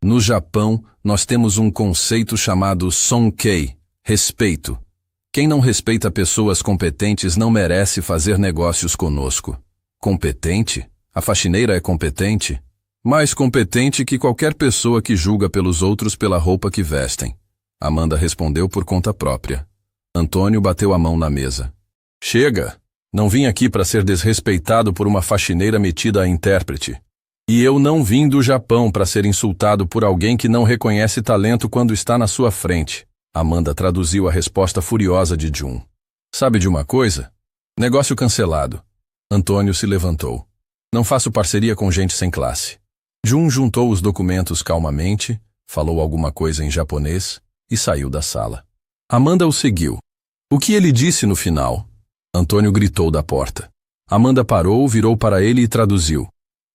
No Japão, nós temos um conceito chamado Sonkei, respeito. Quem não respeita pessoas competentes não merece fazer negócios conosco. Competente? A faxineira é competente? Mais competente que qualquer pessoa que julga pelos outros pela roupa que vestem. Amanda respondeu por conta própria. Antônio bateu a mão na mesa. Chega! Não vim aqui para ser desrespeitado por uma faxineira metida a intérprete. E eu não vim do Japão para ser insultado por alguém que não reconhece talento quando está na sua frente. Amanda traduziu a resposta furiosa de Jun. Sabe de uma coisa? Negócio cancelado. Antônio se levantou. Não faço parceria com gente sem classe. Jun juntou os documentos calmamente, falou alguma coisa em japonês e saiu da sala. Amanda o seguiu. O que ele disse no final? Antônio gritou da porta. Amanda parou, virou para ele e traduziu.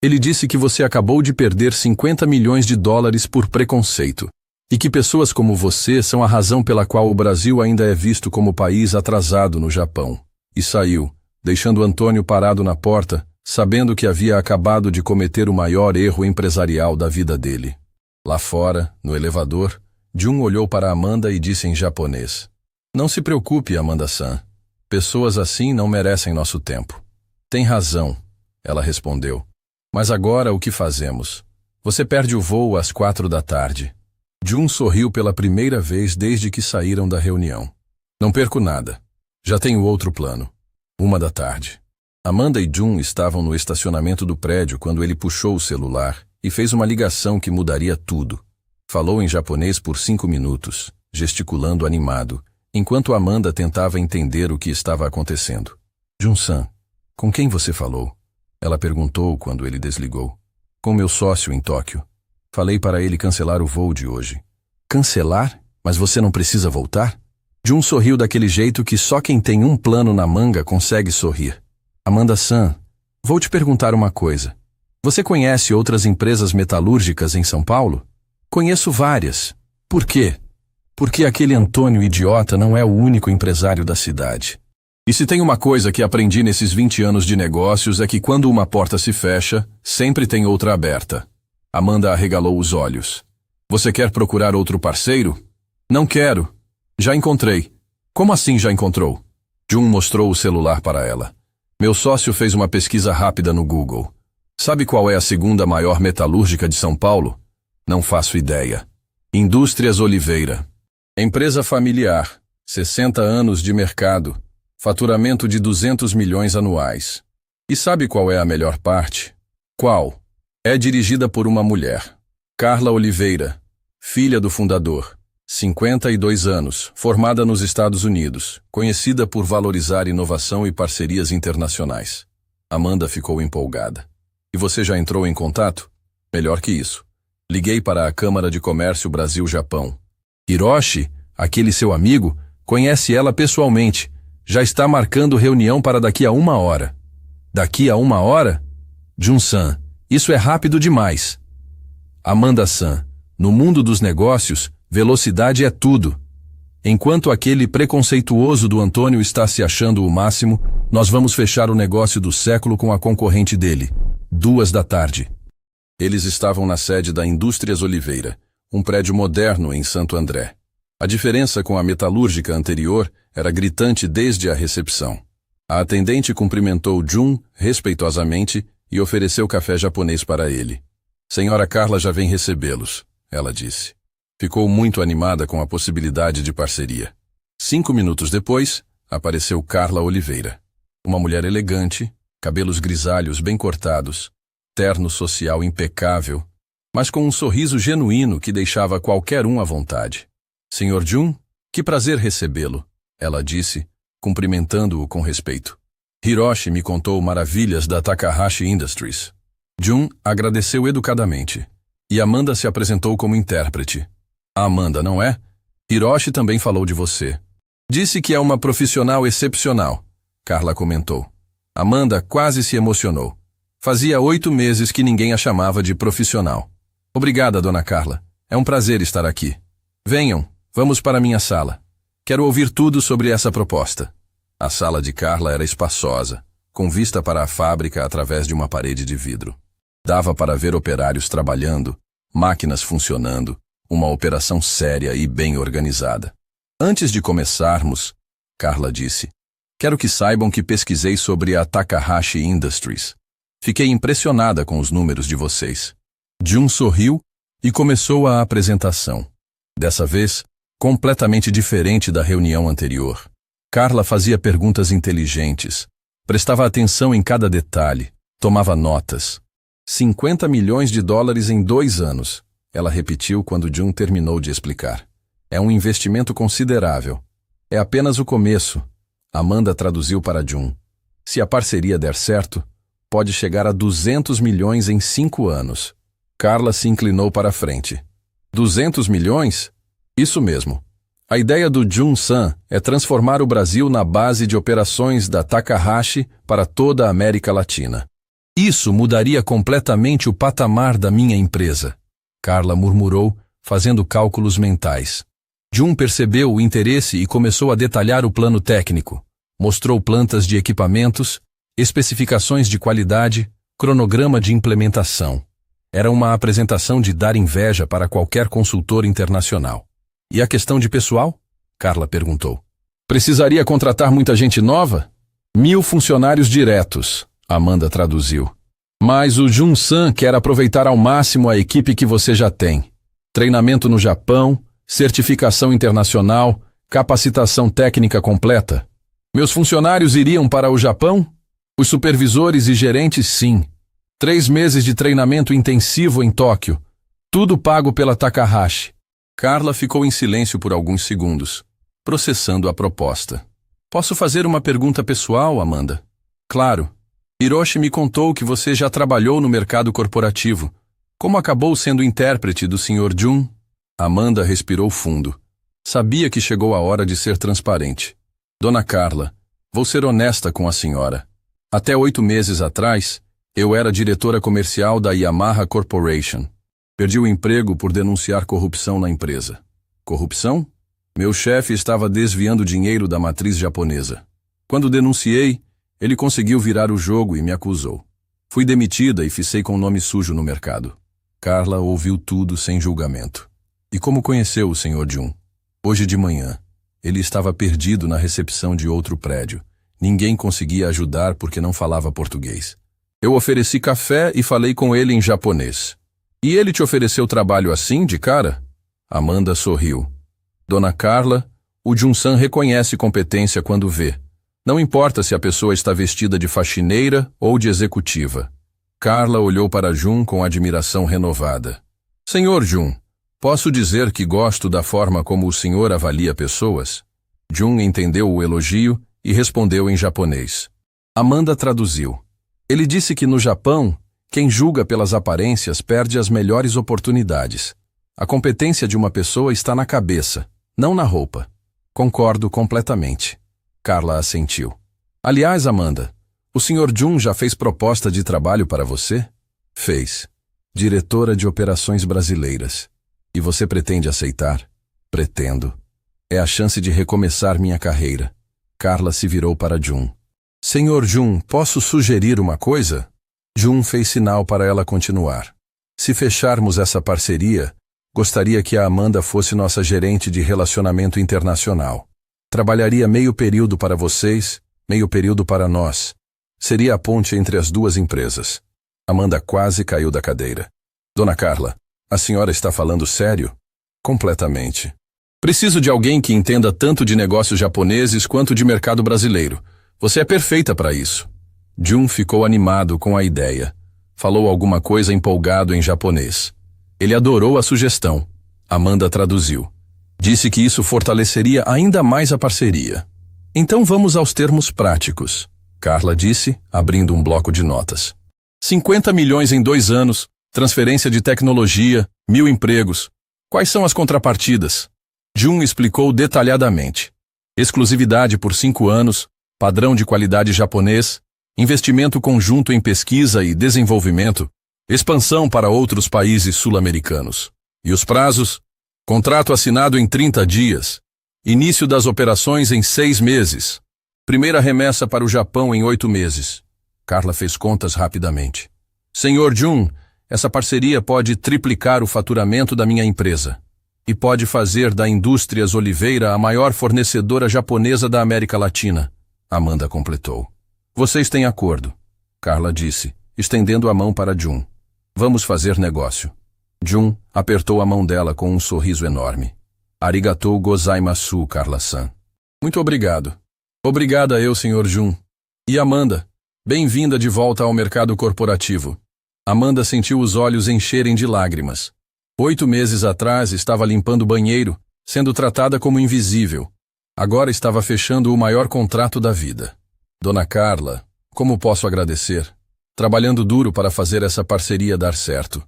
Ele disse que você acabou de perder 50 milhões de dólares por preconceito, e que pessoas como você são a razão pela qual o Brasil ainda é visto como país atrasado no Japão. E saiu, deixando Antônio parado na porta, sabendo que havia acabado de cometer o maior erro empresarial da vida dele. Lá fora, no elevador, Jun olhou para Amanda e disse em japonês. Não se preocupe, Amanda-san. Pessoas assim não merecem nosso tempo. Tem razão, ela respondeu. Mas agora o que fazemos? Você perde o voo às 4 da tarde. Jun sorriu pela primeira vez desde que saíram da reunião. Não perco nada. Já tenho outro plano. 1 da tarde. Amanda e Jun estavam no estacionamento do prédio quando ele puxou o celular e fez uma ligação que mudaria tudo. Falou em japonês por 5 minutos, gesticulando animado, enquanto Amanda tentava entender o que estava acontecendo. Jun-san, com quem você falou? Ela perguntou quando ele desligou. Com meu sócio em Tóquio. Falei para ele cancelar o voo de hoje. Cancelar? Mas você não precisa voltar? Jun sorriu daquele jeito que só quem tem um plano na manga consegue sorrir. Amanda-san, vou te perguntar uma coisa. Você conhece outras empresas metalúrgicas em São Paulo? Conheço várias. Por quê? Porque aquele Antônio idiota não é o único empresário da cidade. E se tem uma coisa que aprendi nesses 20 anos de negócios é que quando uma porta se fecha, sempre tem outra aberta. Amanda arregalou os olhos. Você quer procurar outro parceiro? Não quero. Já encontrei. Como assim já encontrou? Jun mostrou o celular para ela. Meu sócio fez uma pesquisa rápida no Google. Sabe qual é a segunda maior metalúrgica de São Paulo? Não faço ideia. Indústrias Oliveira. Empresa familiar, 60 anos de mercado, faturamento de 200 milhões anuais. E sabe qual é a melhor parte? Qual? É dirigida por uma mulher. Carla Oliveira, filha do fundador, 52 anos, formada nos Estados Unidos, conhecida por valorizar inovação e parcerias internacionais. Amanda ficou empolgada. E você já entrou em contato? Melhor que isso. Liguei para a Câmara de Comércio Brasil-Japão. Hiroshi, aquele seu amigo, conhece ela pessoalmente. Já está marcando reunião para daqui a 1 hora. Daqui a 1 hora? Jun-san, isso é rápido demais. Amanda-san, no mundo dos negócios, velocidade é tudo. Enquanto aquele preconceituoso do Antônio está se achando o máximo, nós vamos fechar o negócio do século com a concorrente dele. 2 da tarde. Eles estavam na sede da Indústrias Oliveira, um prédio moderno em Santo André. A diferença com a metalúrgica anterior era gritante desde a recepção. A atendente cumprimentou Jun respeitosamente e ofereceu café japonês para ele. Senhora Carla já vem recebê-los, ela disse. Ficou muito animada com a possibilidade de parceria. 5 minutos depois, apareceu Carla Oliveira. Uma mulher elegante, cabelos grisalhos bem cortados, terno social impecável, mas com um sorriso genuíno que deixava qualquer um à vontade. Senhor Jun, que prazer recebê-lo, ela disse, cumprimentando-o com respeito. Hiroshi me contou maravilhas da Takahashi Industries. Jun agradeceu educadamente, e Amanda se apresentou como intérprete. A Amanda, não é? Hiroshi também falou de você. Disse que é uma profissional excepcional, Carla comentou. Amanda quase se emocionou. Fazia 8 meses que ninguém a chamava de profissional. Obrigada, dona Carla. É um prazer estar aqui. Venham, vamos para minha sala. Quero ouvir tudo sobre essa proposta. A sala de Carla era espaçosa, com vista para a fábrica através de uma parede de vidro. Dava para ver operários trabalhando, máquinas funcionando, uma operação séria e bem organizada. Antes de começarmos, Carla disse, quero que saibam que pesquisei sobre a Takahashi Industries. Fiquei impressionada com os números de vocês. Jun sorriu e começou a apresentação. Dessa vez, completamente diferente da reunião anterior. Carla fazia perguntas inteligentes, prestava atenção em cada detalhe, tomava notas. 50 milhões de dólares em 2 anos, ela repetiu quando Jun terminou de explicar. É um investimento considerável. É apenas o começo. Amanda traduziu para Jun. Se a parceria der certo, pode chegar a 200 milhões em 5 anos. Carla se inclinou para a frente. 200 milhões? Isso mesmo. A ideia do Jun-san é transformar o Brasil na base de operações da Takahashi para toda a América Latina. Isso mudaria completamente o patamar da minha empresa. Carla murmurou, fazendo cálculos mentais. Jun percebeu o interesse e começou a detalhar o plano técnico. Mostrou plantas de equipamentos, especificações de qualidade, cronograma de implementação. Era uma apresentação de dar inveja para qualquer consultor internacional. E a questão de pessoal? Carla perguntou. Precisaria contratar muita gente nova? 1000 funcionários diretos, Amanda traduziu. Mas o Jun-san quer aproveitar ao máximo a equipe que você já tem. Treinamento no Japão, certificação internacional, capacitação técnica completa. Meus funcionários iriam para o Japão? Os supervisores e gerentes, sim. 3 meses de treinamento intensivo em Tóquio. Tudo pago pela Takahashi. Carla ficou em silêncio por alguns segundos, processando a proposta. Posso fazer uma pergunta pessoal, Amanda? Claro. Hiroshi me contou que você já trabalhou no mercado corporativo. Como acabou sendo intérprete do Sr. Jun? Amanda respirou fundo. Sabia que chegou a hora de ser transparente. Dona Carla, vou ser honesta com a senhora. Até 8 meses atrás, eu era diretora comercial da Yamaha Corporation. Perdi o emprego por denunciar corrupção na empresa. Corrupção? Meu chefe estava desviando dinheiro da matriz japonesa. Quando denunciei, ele conseguiu virar o jogo e me acusou. Fui demitida e ficei com nome sujo no mercado. Carla ouviu tudo sem julgamento. E como conheceu o Sr. Jun? Hoje de manhã, ele estava perdido na recepção de outro prédio. Ninguém conseguia ajudar porque não falava português. Eu ofereci café e falei com ele em japonês. E ele te ofereceu trabalho assim, de cara? Amanda sorriu. Dona Carla, o Jun-san reconhece competência quando vê. Não importa se a pessoa está vestida de faxineira ou de executiva. Carla olhou para Jun com admiração renovada. Senhor Jun, posso dizer que gosto da forma como o senhor avalia pessoas? Jun entendeu o elogio e respondeu em japonês. Amanda traduziu. Ele disse que no Japão, quem julga pelas aparências perde as melhores oportunidades. A competência de uma pessoa está na cabeça, não na roupa. Concordo completamente. Carla assentiu. Aliás, Amanda, o Sr. Jun já fez proposta de trabalho para você? Fez. Diretora de Operações Brasileiras. E você pretende aceitar? Pretendo. É a chance de recomeçar minha carreira. Carla se virou para Jun. Senhor Jun, posso sugerir uma coisa? Jun fez sinal para ela continuar. Se fecharmos essa parceria, gostaria que a Amanda fosse nossa gerente de relacionamento internacional. Trabalharia meio período para vocês, meio período para nós. Seria a ponte entre as 2 empresas. Amanda quase caiu da cadeira. Dona Carla, a senhora está falando sério? Completamente. Preciso de alguém que entenda tanto de negócios japoneses quanto de mercado brasileiro. Você é perfeita para isso. Jun ficou animado com a ideia. Falou alguma coisa empolgado em japonês. Ele adorou a sugestão. Amanda traduziu. Disse que isso fortaleceria ainda mais a parceria. Então vamos aos termos práticos. Carla disse, abrindo um bloco de notas. 50 milhões em 2 anos, transferência de tecnologia, 1000 empregos. Quais são as contrapartidas? Jun explicou detalhadamente. Exclusividade por 5 anos, padrão de qualidade japonês, investimento conjunto em pesquisa e desenvolvimento, expansão para outros países sul-americanos. E os prazos? Contrato assinado em 30 dias. Início das operações em 6 meses. Primeira remessa para o Japão em 8 meses. Carla fez contas rapidamente. Senhor Jun, essa parceria pode triplicar o faturamento da minha empresa. E pode fazer da Indústrias Oliveira a maior fornecedora japonesa da América Latina. Amanda completou. Vocês têm acordo, Carla disse, estendendo a mão para Jun. Vamos fazer negócio. Jun apertou a mão dela com um sorriso enorme. Arigatou gozaimasu, Carla-san. Muito obrigado. Obrigada eu, Sr. Jun. E Amanda, bem-vinda de volta ao mercado corporativo. Amanda sentiu os olhos encherem de lágrimas. 8 meses atrás estava limpando o banheiro, sendo tratada como invisível. Agora estava fechando o maior contrato da vida. Dona Carla, como posso agradecer? Trabalhando duro para fazer essa parceria dar certo.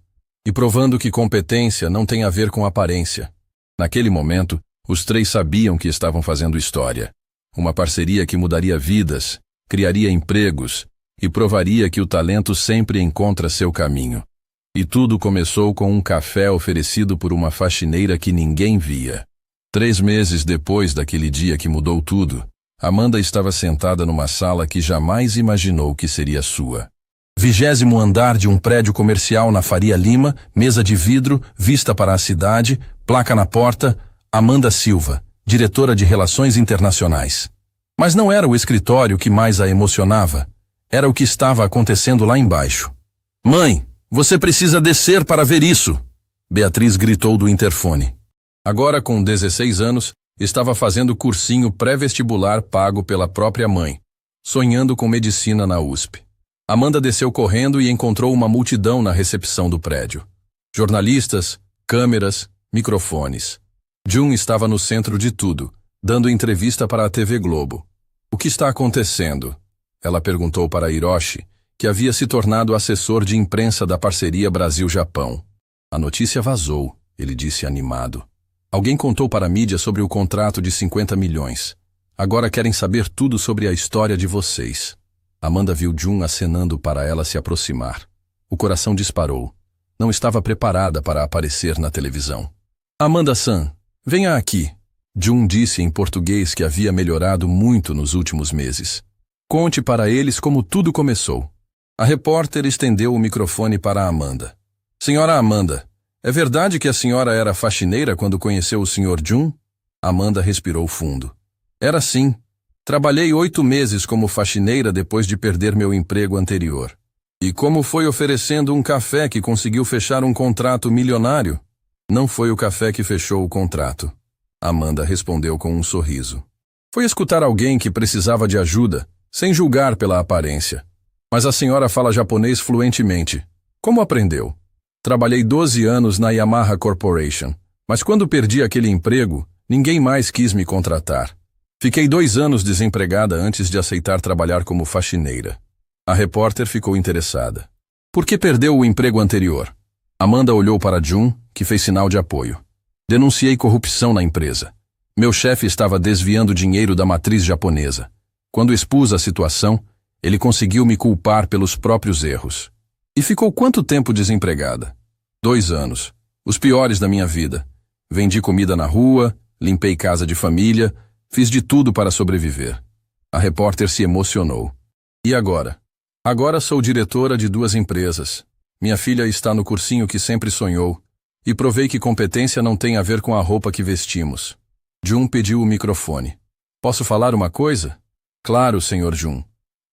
E provando que competência não tem a ver com aparência. Naquele momento, os 3 sabiam que estavam fazendo história. Uma parceria que mudaria vidas, criaria empregos e provaria que o talento sempre encontra seu caminho. E tudo começou com um café oferecido por uma faxineira que ninguém via. 3 meses depois daquele dia que mudou tudo, Amanda estava sentada numa sala que jamais imaginou que seria sua. 20º andar de um prédio comercial na Faria Lima, mesa de vidro, vista para a cidade, placa na porta, Amanda Silva, diretora de Relações Internacionais. Mas não era o escritório que mais a emocionava, era o que estava acontecendo lá embaixo. Mãe, você precisa descer para ver isso, Beatriz gritou do interfone. Agora com 16 anos, estava fazendo cursinho pré-vestibular pago pela própria mãe, sonhando com medicina na USP. Amanda desceu correndo e encontrou uma multidão na recepção do prédio. Jornalistas, câmeras, microfones. Jun estava no centro de tudo, dando entrevista para a TV Globo. O que está acontecendo? Ela perguntou para Hiroshi, que havia se tornado assessor de imprensa da parceria Brasil-Japão. A notícia vazou, ele disse animado. Alguém contou para a mídia sobre o contrato de 50 milhões. Agora querem saber tudo sobre a história de vocês. Amanda viu Jun acenando para ela se aproximar. O coração disparou. Não estava preparada para aparecer na televisão. Amanda-san, venha aqui. Jun disse em português que havia melhorado muito nos últimos meses. Conte para eles como tudo começou. A repórter estendeu o microfone para Amanda. Senhora Amanda, é verdade que a senhora era faxineira quando conheceu o Sr. Jun? Amanda respirou fundo. Era sim. Trabalhei 8 meses como faxineira depois de perder meu emprego anterior. E como foi oferecendo um café que conseguiu fechar um contrato milionário? Não foi o café que fechou o contrato. Amanda respondeu com um sorriso. Foi escutar alguém que precisava de ajuda, sem julgar pela aparência. Mas a senhora fala japonês fluentemente. Como aprendeu? Trabalhei 12 anos na Yamaha Corporation, mas quando perdi aquele emprego, ninguém mais quis me contratar. Fiquei 2 anos desempregada antes de aceitar trabalhar como faxineira. A repórter ficou interessada. Por que perdeu o emprego anterior? Amanda olhou para Jun, que fez sinal de apoio. Denunciei corrupção na empresa. Meu chefe estava desviando dinheiro da matriz japonesa. Quando expus a situação, ele conseguiu me culpar pelos próprios erros. E ficou quanto tempo desempregada? 2 anos. Os piores da minha vida. Vendi comida na rua, limpei casa de família, fiz de tudo para sobreviver. A repórter se emocionou. E agora? Agora sou diretora de 2 empresas. Minha filha está no cursinho que sempre sonhou. E provei que competência não tem a ver com a roupa que vestimos. Jun pediu o microfone. Posso falar uma coisa? Claro, Sr. Jun.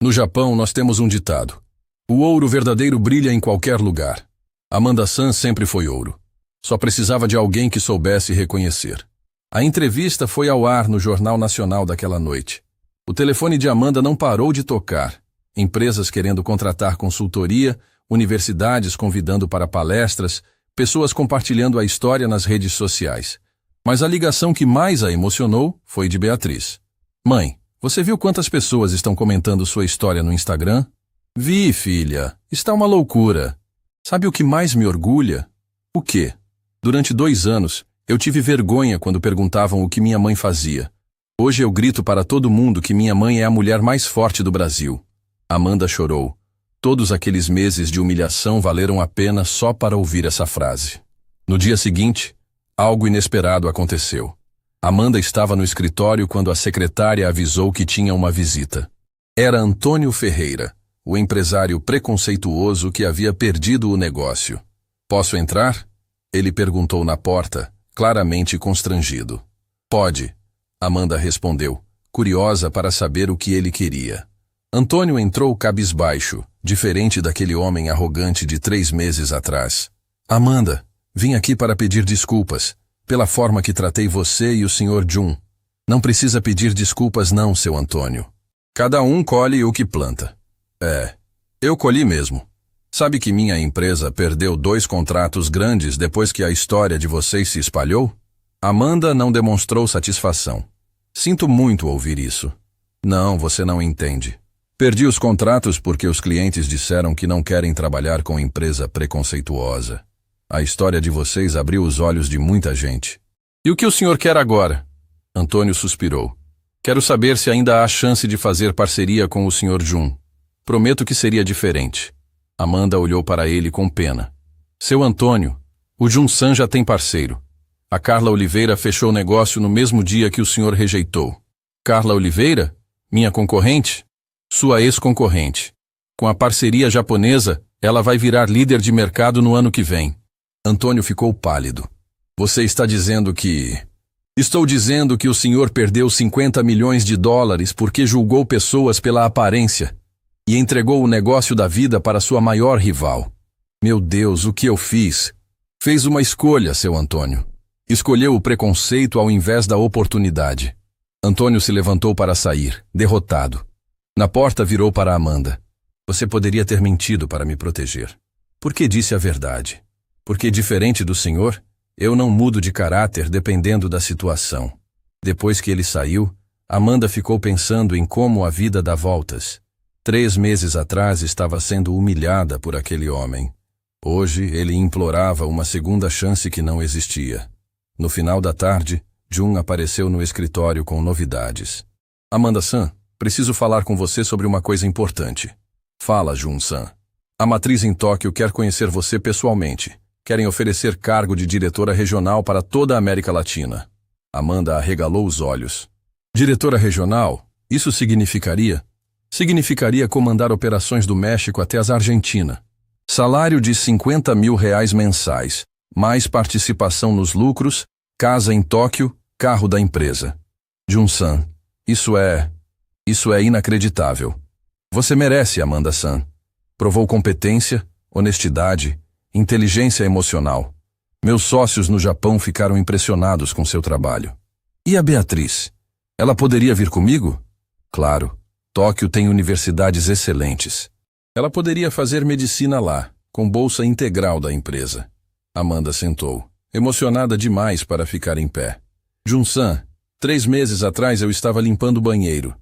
No Japão nós temos um ditado. O ouro verdadeiro brilha em qualquer lugar. Amanda-san sempre foi ouro. Só precisava de alguém que soubesse reconhecer. A entrevista foi ao ar no Jornal Nacional daquela noite. O telefone de Amanda não parou de tocar. Empresas querendo contratar consultoria, universidades convidando para palestras, pessoas compartilhando a história nas redes sociais. Mas a ligação que mais a emocionou foi de Beatriz. Mãe, você viu quantas pessoas estão comentando sua história no Instagram? Vi, filha. Está uma loucura. Sabe o que mais me orgulha? O quê? Durante 2 anos, eu tive vergonha quando perguntavam o que minha mãe fazia. Hoje eu grito para todo mundo que minha mãe é a mulher mais forte do Brasil. Amanda chorou. Todos aqueles meses de humilhação valeram a pena só para ouvir essa frase. No dia seguinte, algo inesperado aconteceu. Amanda estava no escritório quando a secretária avisou que tinha uma visita. Era Antônio Ferreira, o empresário preconceituoso que havia perdido o negócio. "Posso entrar?" Ele perguntou na porta, claramente constrangido. "Pode", Amanda respondeu, curiosa para saber o que ele queria. Antônio entrou cabisbaixo, diferente daquele homem arrogante de 3 meses atrás. "Amanda, vim aqui para pedir desculpas, pela forma que tratei você e o Sr. Jun." "Não precisa pedir desculpas não, seu Antônio. Cada um colhe o que planta." Eu colhi mesmo. Sabe que minha empresa perdeu 2 contratos grandes depois que a história de vocês se espalhou?" Amanda não demonstrou satisfação. "Sinto muito ouvir isso." "Não, você não entende. Perdi os contratos porque os clientes disseram que não querem trabalhar com empresa preconceituosa. A história de vocês abriu os olhos de muita gente." "E o que o senhor quer agora?" Antônio suspirou. "Quero saber se ainda há chance de fazer parceria com o Sr. Jun. Prometo que seria diferente." Amanda olhou para ele com pena. "Seu Antônio, o Jun-san já tem parceiro. A Carla Oliveira fechou o negócio no mesmo dia que o senhor rejeitou." "Carla Oliveira? Minha concorrente?" "Sua ex-concorrente. Com a parceria japonesa, ela vai virar líder de mercado no ano que vem." Antônio ficou pálido. "Você está dizendo que..." "Estou dizendo que o senhor perdeu 50 milhões de dólares porque julgou pessoas pela aparência e entregou o negócio da vida para sua maior rival." "Meu Deus, o que eu fiz?" "Fez uma escolha, seu Antônio. Escolheu o preconceito ao invés da oportunidade." Antônio se levantou para sair, derrotado. Na porta virou para Amanda. "Você poderia ter mentido para me proteger. Por que disse a verdade? Porque, diferente do senhor, eu não mudo de caráter dependendo da situação." Depois que ele saiu, Amanda ficou pensando em como a vida dá voltas. 3 meses atrás estava sendo humilhada por aquele homem. Hoje ele implorava uma segunda chance que não existia. No final da tarde, Jun apareceu no escritório com novidades. "Amanda-san, preciso falar com você sobre uma coisa importante." "Fala, Jun-san." "A matriz em Tóquio quer conhecer você pessoalmente. Querem oferecer cargo de diretora regional para toda a América Latina." Amanda arregalou os olhos. "Diretora regional? Isso significaria?" "Significaria comandar operações do México até as Argentina. Salário de R$50 mil mensais, mais participação nos lucros, casa em Tóquio, carro da empresa." "Jun-san, isso é inacreditável." "Você merece, Amanda-san. Provou competência, honestidade, inteligência emocional. Meus sócios no Japão ficaram impressionados com seu trabalho." "E a Beatriz? Ela poderia vir comigo?" "Claro. Tóquio tem universidades excelentes. Ela poderia fazer medicina lá, com bolsa integral da empresa." Amanda sentou, emocionada demais para ficar em pé. "Jun-san, 3 meses atrás eu estava limpando o banheiro.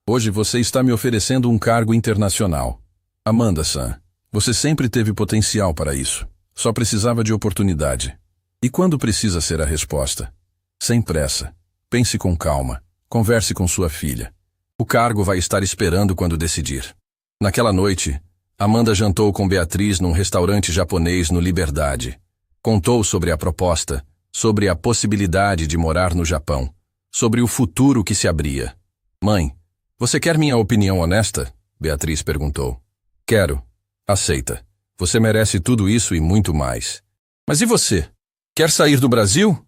Hoje você está me oferecendo um cargo internacional." "Amanda-san, você sempre teve potencial para isso. Só precisava de oportunidade. E quando precisa ser a resposta? Sem pressa. Pense com calma. Converse com sua filha. O cargo vai estar esperando quando decidir." Naquela noite, Amanda jantou com Beatriz num restaurante japonês no Liberdade. Contou sobre a proposta, sobre a possibilidade de morar no Japão, sobre o futuro que se abria. "Mãe, você quer minha opinião honesta?" Beatriz perguntou. "Quero. Aceita. Você merece tudo isso e muito mais." "Mas e você? Quer sair do Brasil?"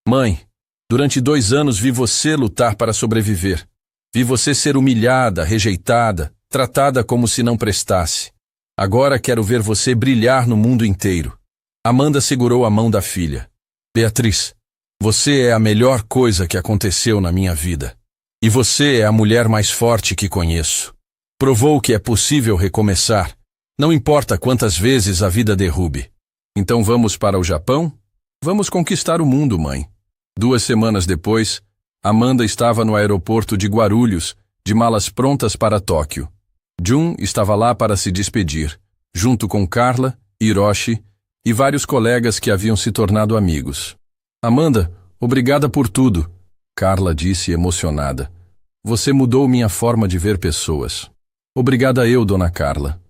"Mãe, durante 2 anos vi você lutar para sobreviver. Vi você ser humilhada, rejeitada, tratada como se não prestasse. Agora quero ver você brilhar no mundo inteiro." Amanda segurou a mão da filha. "Beatriz, você é a melhor coisa que aconteceu na minha vida. E você é a mulher mais forte que conheço. Provou que é possível recomeçar, não importa quantas vezes a vida derrube. Então vamos para o Japão? Vamos conquistar o mundo, mãe." 2 semanas depois, Amanda estava no aeroporto de Guarulhos, de malas prontas para Tóquio. Jun estava lá para se despedir, junto com Carla, Hiroshi e vários colegas que haviam se tornado amigos. Amanda, obrigada por tudo, Carla disse emocionada. Você mudou minha forma de ver pessoas. Obrigada eu, dona Carla,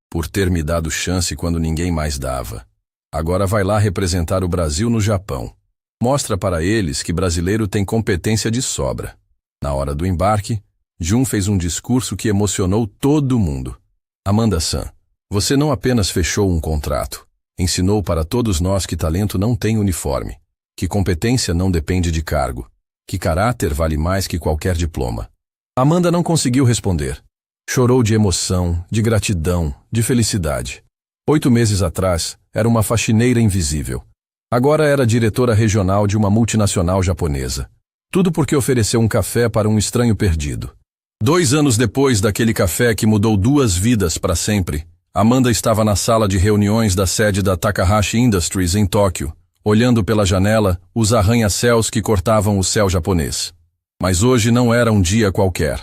por ter me dado chance quando ninguém mais dava. Agora vai lá representar o Brasil no Japão. Mostra para eles que brasileiro tem competência de sobra. Na hora do embarque, Jun fez um discurso que emocionou todo mundo. Amanda-san, você não apenas fechou um contrato, ensinou para todos nós que talento não tem uniforme, que competência não depende de cargo, que caráter vale mais que qualquer diploma. Amanda não conseguiu responder. Chorou de emoção, de gratidão, de felicidade. 8 meses atrás, era uma faxineira invisível. Agora era diretora regional de uma multinacional japonesa. Tudo porque ofereceu um café para um estranho perdido. 2 anos depois daquele café que mudou 2 vidas para sempre, Amanda estava na sala de reuniões da sede da Takahashi Industries em Tóquio, olhando pela janela os arranha-céus que cortavam o céu japonês. Mas hoje não era um dia qualquer.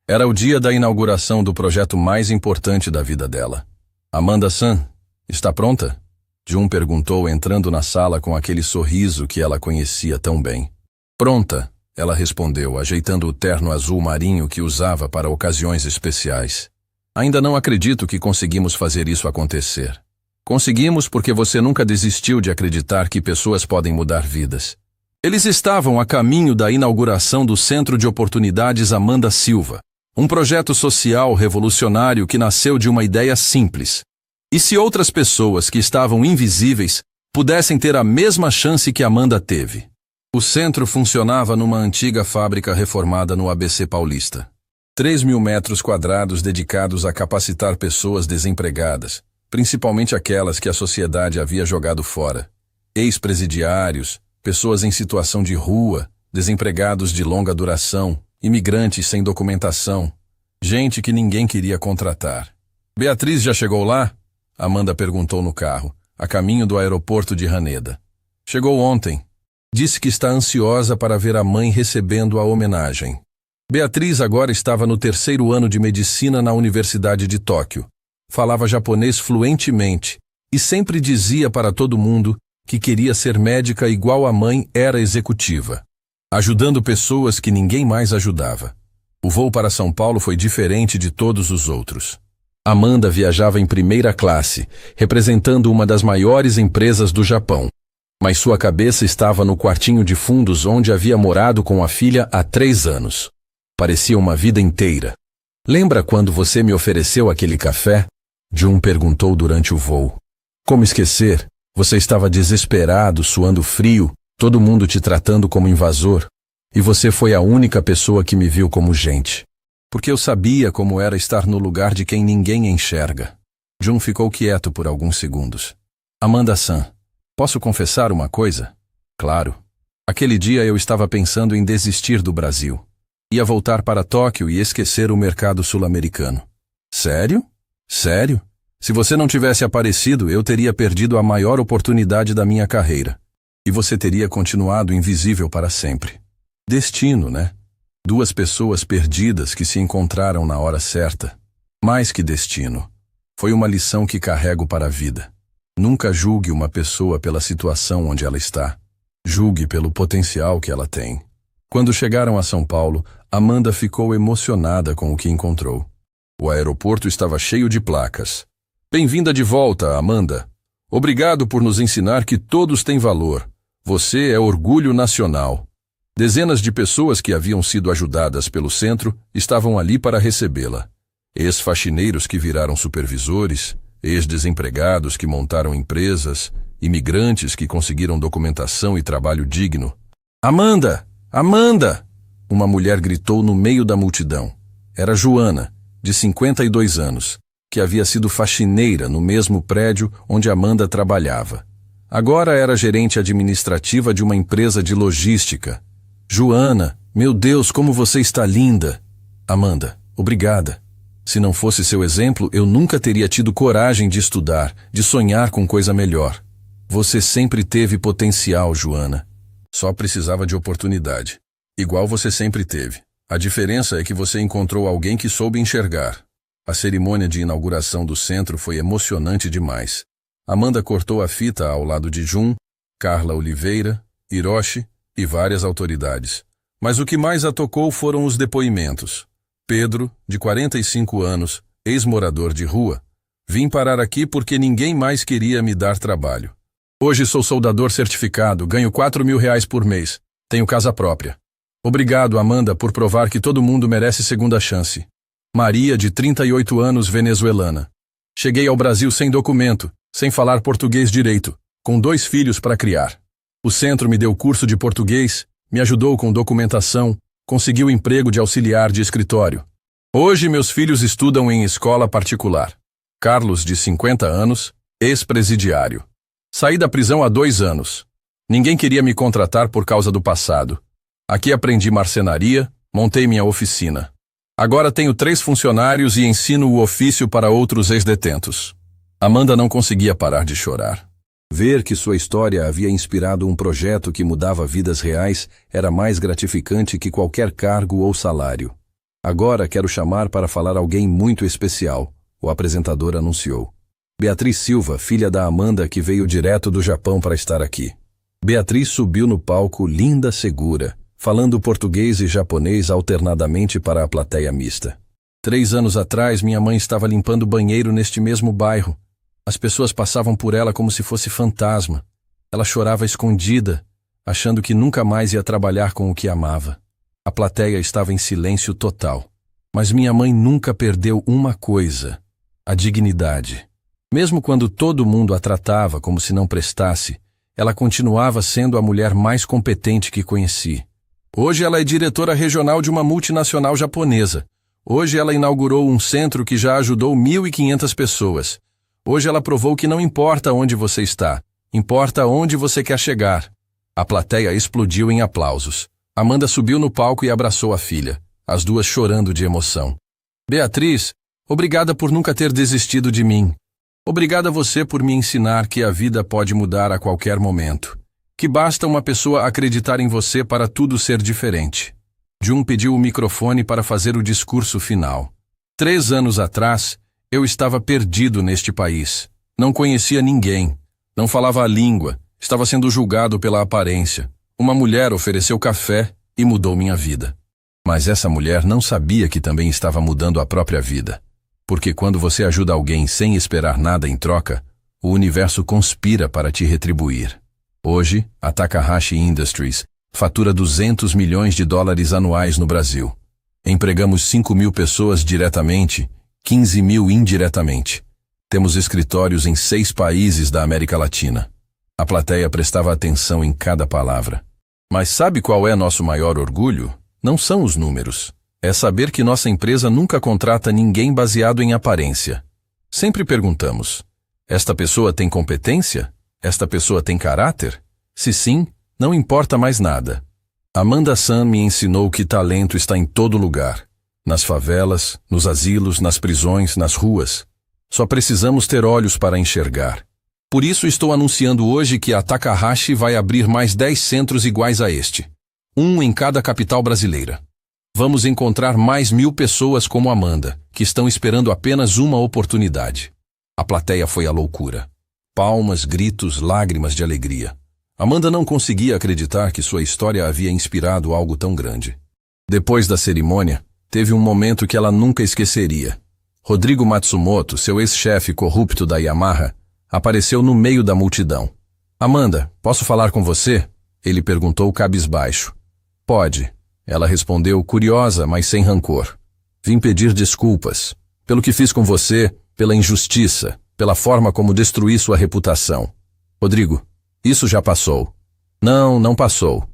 Era o dia da inauguração do projeto mais importante da vida dela. Amanda-san, está pronta? Jun perguntou entrando na sala com aquele sorriso que ela conhecia tão bem. Pronta, ela respondeu, ajeitando o terno azul marinho que usava para ocasiões especiais. Ainda não acredito que conseguimos fazer isso acontecer. Conseguimos porque você nunca desistiu de acreditar que pessoas podem mudar vidas. Eles estavam a caminho da inauguração do Centro de Oportunidades Amanda Silva, um projeto social revolucionário que nasceu de uma ideia simples. E se outras pessoas que estavam invisíveis pudessem ter a mesma chance que Amanda teve? O centro funcionava numa antiga fábrica reformada no ABC Paulista. 3.000 metros quadrados dedicados a capacitar pessoas desempregadas, principalmente aquelas que a sociedade havia jogado fora. Ex-presidiários, pessoas em situação de rua, desempregados de longa duração, imigrantes sem documentação, gente que ninguém queria contratar. Beatriz já chegou lá? Amanda perguntou no carro, a caminho do aeroporto de Haneda. Chegou ontem. Disse que está ansiosa para ver a mãe recebendo a homenagem. Beatriz agora estava no 3º ano de medicina na Universidade de Tóquio. Falava japonês fluentemente e sempre dizia para todo mundo que queria ser médica igual a mãe era executiva, ajudando pessoas que ninguém mais ajudava. O voo para São Paulo foi diferente de todos os outros. Amanda viajava em primeira classe, representando uma das maiores empresas do Japão. Mas sua cabeça estava no quartinho de fundos onde havia morado com a filha há 3 anos. Parecia uma vida inteira. Lembra quando você me ofereceu aquele café? Jun perguntou durante o voo. Como esquecer? Você estava desesperado, suando frio, todo mundo te tratando como invasor. E você foi a única pessoa que me viu como gente. Porque eu sabia como era estar no lugar de quem ninguém enxerga. Jun ficou quieto por alguns segundos. Amanda-san, posso confessar uma coisa? Claro. Aquele dia eu estava pensando em desistir do Brasil. Ia voltar para Tóquio e esquecer o mercado sul-americano. Sério? Sério? Se você não tivesse aparecido, eu teria perdido a maior oportunidade da minha carreira. E você teria continuado invisível para sempre. Destino, né? 2 pessoas perdidas que se encontraram na hora certa. Mais que destino. Foi uma lição que carrego para a vida. Nunca julgue uma pessoa pela situação onde ela está. Julgue pelo potencial que ela tem. Quando chegaram a São Paulo, Amanda ficou emocionada com o que encontrou. O aeroporto estava cheio de placas. Bem-vinda de volta, Amanda. Obrigado por nos ensinar que todos têm valor. Você é orgulho nacional. Dezenas de pessoas que haviam sido ajudadas pelo centro estavam ali para recebê-la. Ex-faxineiros que viraram supervisores, ex-desempregados que montaram empresas, imigrantes que conseguiram documentação e trabalho digno. Amanda! Amanda! Uma mulher gritou no meio da multidão. Era Joana, de 52 anos, que havia sido faxineira no mesmo prédio onde Amanda trabalhava. Agora era gerente administrativa de uma empresa de logística. Joana, meu Deus, como você está linda! Amanda, obrigada. Se não fosse seu exemplo, eu nunca teria tido coragem de estudar, de sonhar com coisa melhor. Você sempre teve potencial, Joana. Só precisava de oportunidade. Igual você sempre teve. A diferença é que você encontrou alguém que soube enxergar. A cerimônia de inauguração do centro foi emocionante demais. Amanda cortou a fita ao lado de Jun, Carla Oliveira, Hiroshi e várias autoridades. Mas o que mais a tocou foram os depoimentos. Pedro, de 45 anos, ex-morador de rua. Vim parar aqui porque ninguém mais queria me dar trabalho. Hoje sou soldador certificado, ganho R$ 4.000 por mês. Tenho casa própria. Obrigado, Amanda, por provar que todo mundo merece segunda chance. Maria, de 38 anos, venezuelana. Cheguei ao Brasil sem documento, sem falar português direito, com 2 filhos para criar. O centro me deu curso de português, me ajudou com documentação, conseguiu emprego de auxiliar de escritório. Hoje meus filhos estudam em escola particular. Carlos, de 50 anos, ex-presidiário. Saí da prisão há 2 anos. Ninguém queria me contratar por causa do passado. Aqui aprendi marcenaria, montei minha oficina. Agora tenho 3 funcionários e ensino o ofício para outros ex-detentos. Amanda não conseguia parar de chorar. Ver que sua história havia inspirado um projeto que mudava vidas reais era mais gratificante que qualquer cargo ou salário. Agora quero chamar para falar alguém muito especial, o apresentador anunciou. Beatriz Silva, filha da Amanda, que veio direto do Japão para estar aqui. Beatriz subiu no palco linda, segura, falando português e japonês alternadamente para a plateia mista. 3 anos atrás, minha mãe estava limpando banheiro neste mesmo bairro. As pessoas passavam por ela como se fosse fantasma. Ela chorava escondida, achando que nunca mais ia trabalhar com o que amava. A plateia estava em silêncio total. Mas minha mãe nunca perdeu uma coisa: a dignidade. Mesmo quando todo mundo a tratava como se não prestasse, ela continuava sendo a mulher mais competente que conheci. Hoje ela é diretora regional de uma multinacional japonesa. Hoje ela inaugurou um centro que já ajudou 1.500 pessoas. Hoje ela provou que não importa onde você está, importa onde você quer chegar. A plateia explodiu em aplausos. Amanda subiu no palco e abraçou a filha, as duas chorando de emoção. Beatriz, obrigada por nunca ter desistido de mim. Obrigada a você por me ensinar que a vida pode mudar a qualquer momento. Que basta uma pessoa acreditar em você para tudo ser diferente. Jun pediu o microfone para fazer o discurso final. 3 anos atrás, eu estava perdido neste país. Não conhecia ninguém. Não falava a língua. Estava sendo julgado pela aparência. Uma mulher ofereceu café e mudou minha vida. Mas essa mulher não sabia que também estava mudando a própria vida. Porque quando você ajuda alguém sem esperar nada em troca, o universo conspira para te retribuir. Hoje, a Takahashi Industries fatura $200 milhões anuais no Brasil. Empregamos 5.000 pessoas diretamente, 15.000 indiretamente. Temos escritórios em 6 países da América Latina. A plateia prestava atenção em cada palavra. Mas sabe qual é nosso maior orgulho? Não são os números. É saber que nossa empresa nunca contrata ninguém baseado em aparência. Sempre perguntamos: esta pessoa tem competência? Esta pessoa tem caráter? Se sim, não importa mais nada. Amanda-san me ensinou que talento está em todo lugar. Nas favelas, nos asilos, nas prisões, nas ruas. Só precisamos ter olhos para enxergar. Por isso estou anunciando hoje que a Takahashi vai abrir mais 10 centros iguais a este. 1 em cada capital brasileira. Vamos encontrar mais 1.000 pessoas como Amanda, que estão esperando apenas uma oportunidade. A plateia foi à loucura. Palmas, gritos, lágrimas de alegria. Amanda não conseguia acreditar que sua história havia inspirado algo tão grande. Depois da cerimônia, teve um momento que ela nunca esqueceria. Rodrigo Matsumoto, seu ex-chefe corrupto da Yamaha, apareceu no meio da multidão. Amanda, posso falar com você? Ele perguntou cabisbaixo. Pode. Ela respondeu curiosa, mas sem rancor. Vim pedir desculpas. Pelo que fiz com você, pela injustiça, pela forma como destruí sua reputação. Rodrigo, isso já passou. Não, não passou.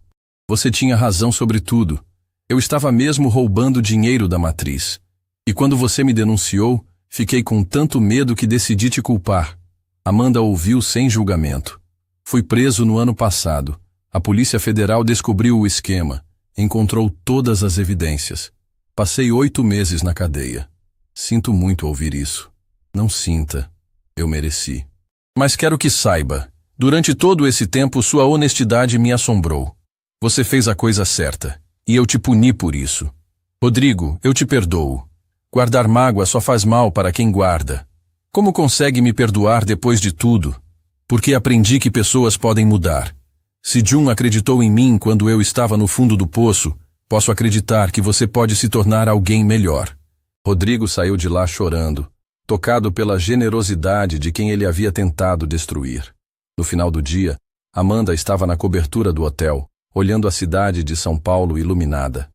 Você tinha razão sobre tudo. Eu estava mesmo roubando dinheiro da matriz. E quando você me denunciou, fiquei com tanto medo que decidi te culpar. Amanda ouviu sem julgamento. Fui preso no ano passado. A Polícia Federal descobriu o esquema. Encontrou todas as evidências. Passei 8 meses na cadeia. Sinto muito ouvir isso. Não sinta. Eu mereci. Mas quero que saiba, durante todo esse tempo sua honestidade me assombrou. Você fez a coisa certa, e eu te puni por isso. Rodrigo, eu te perdoo. Guardar mágoa só faz mal para quem guarda. Como consegue me perdoar depois de tudo? Porque aprendi que pessoas podem mudar. Se Jun acreditou em mim quando eu estava no fundo do poço, posso acreditar que você pode se tornar alguém melhor. Rodrigo saiu de lá chorando, tocado pela generosidade de quem ele havia tentado destruir. No final do dia, Amanda estava na cobertura do hotel, olhando a cidade de São Paulo iluminada.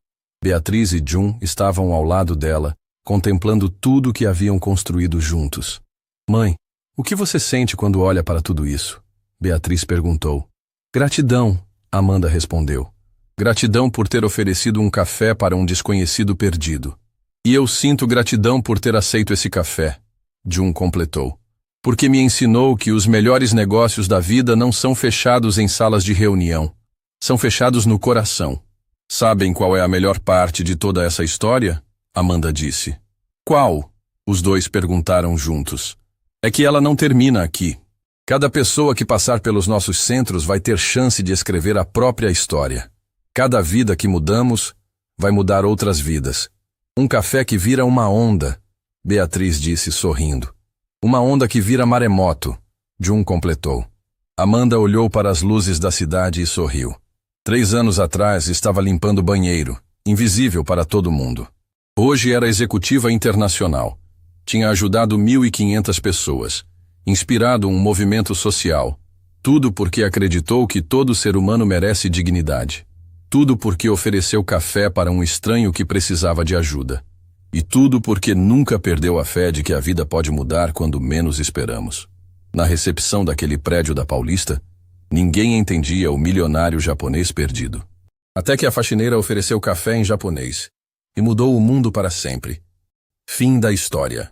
Beatriz e Jun estavam ao lado dela, contemplando tudo que haviam construído juntos. Mãe, o que você sente quando olha para tudo isso? Beatriz perguntou. Gratidão, Amanda respondeu. Gratidão por ter oferecido um café para um desconhecido perdido. E eu sinto gratidão por ter aceito esse café, Jun completou. Porque me ensinou que os melhores negócios da vida não são fechados em salas de reunião. São fechados no coração. Sabem qual é a melhor parte de toda essa história? Amanda disse. Qual? Os dois perguntaram juntos. É que ela não termina aqui. Cada pessoa que passar pelos nossos centros vai ter chance de escrever a própria história. Cada vida que mudamos vai mudar outras vidas. Um café que vira uma onda, Beatriz disse sorrindo. Uma onda que vira maremoto, Jun completou. Amanda olhou para as luzes da cidade e sorriu. 3 anos atrás estava limpando o banheiro, invisível para todo mundo. Hoje era executiva internacional. Tinha ajudado 1.500 pessoas, inspirado um movimento social. Tudo porque acreditou que todo ser humano merece dignidade. Tudo porque ofereceu café para um estranho que precisava de ajuda. E tudo porque nunca perdeu a fé de que a vida pode mudar quando menos esperamos. Na recepção daquele prédio da Paulista, ninguém entendia o milionário japonês perdido. Até que a faxineira ofereceu café em japonês e mudou o mundo para sempre. Fim da história.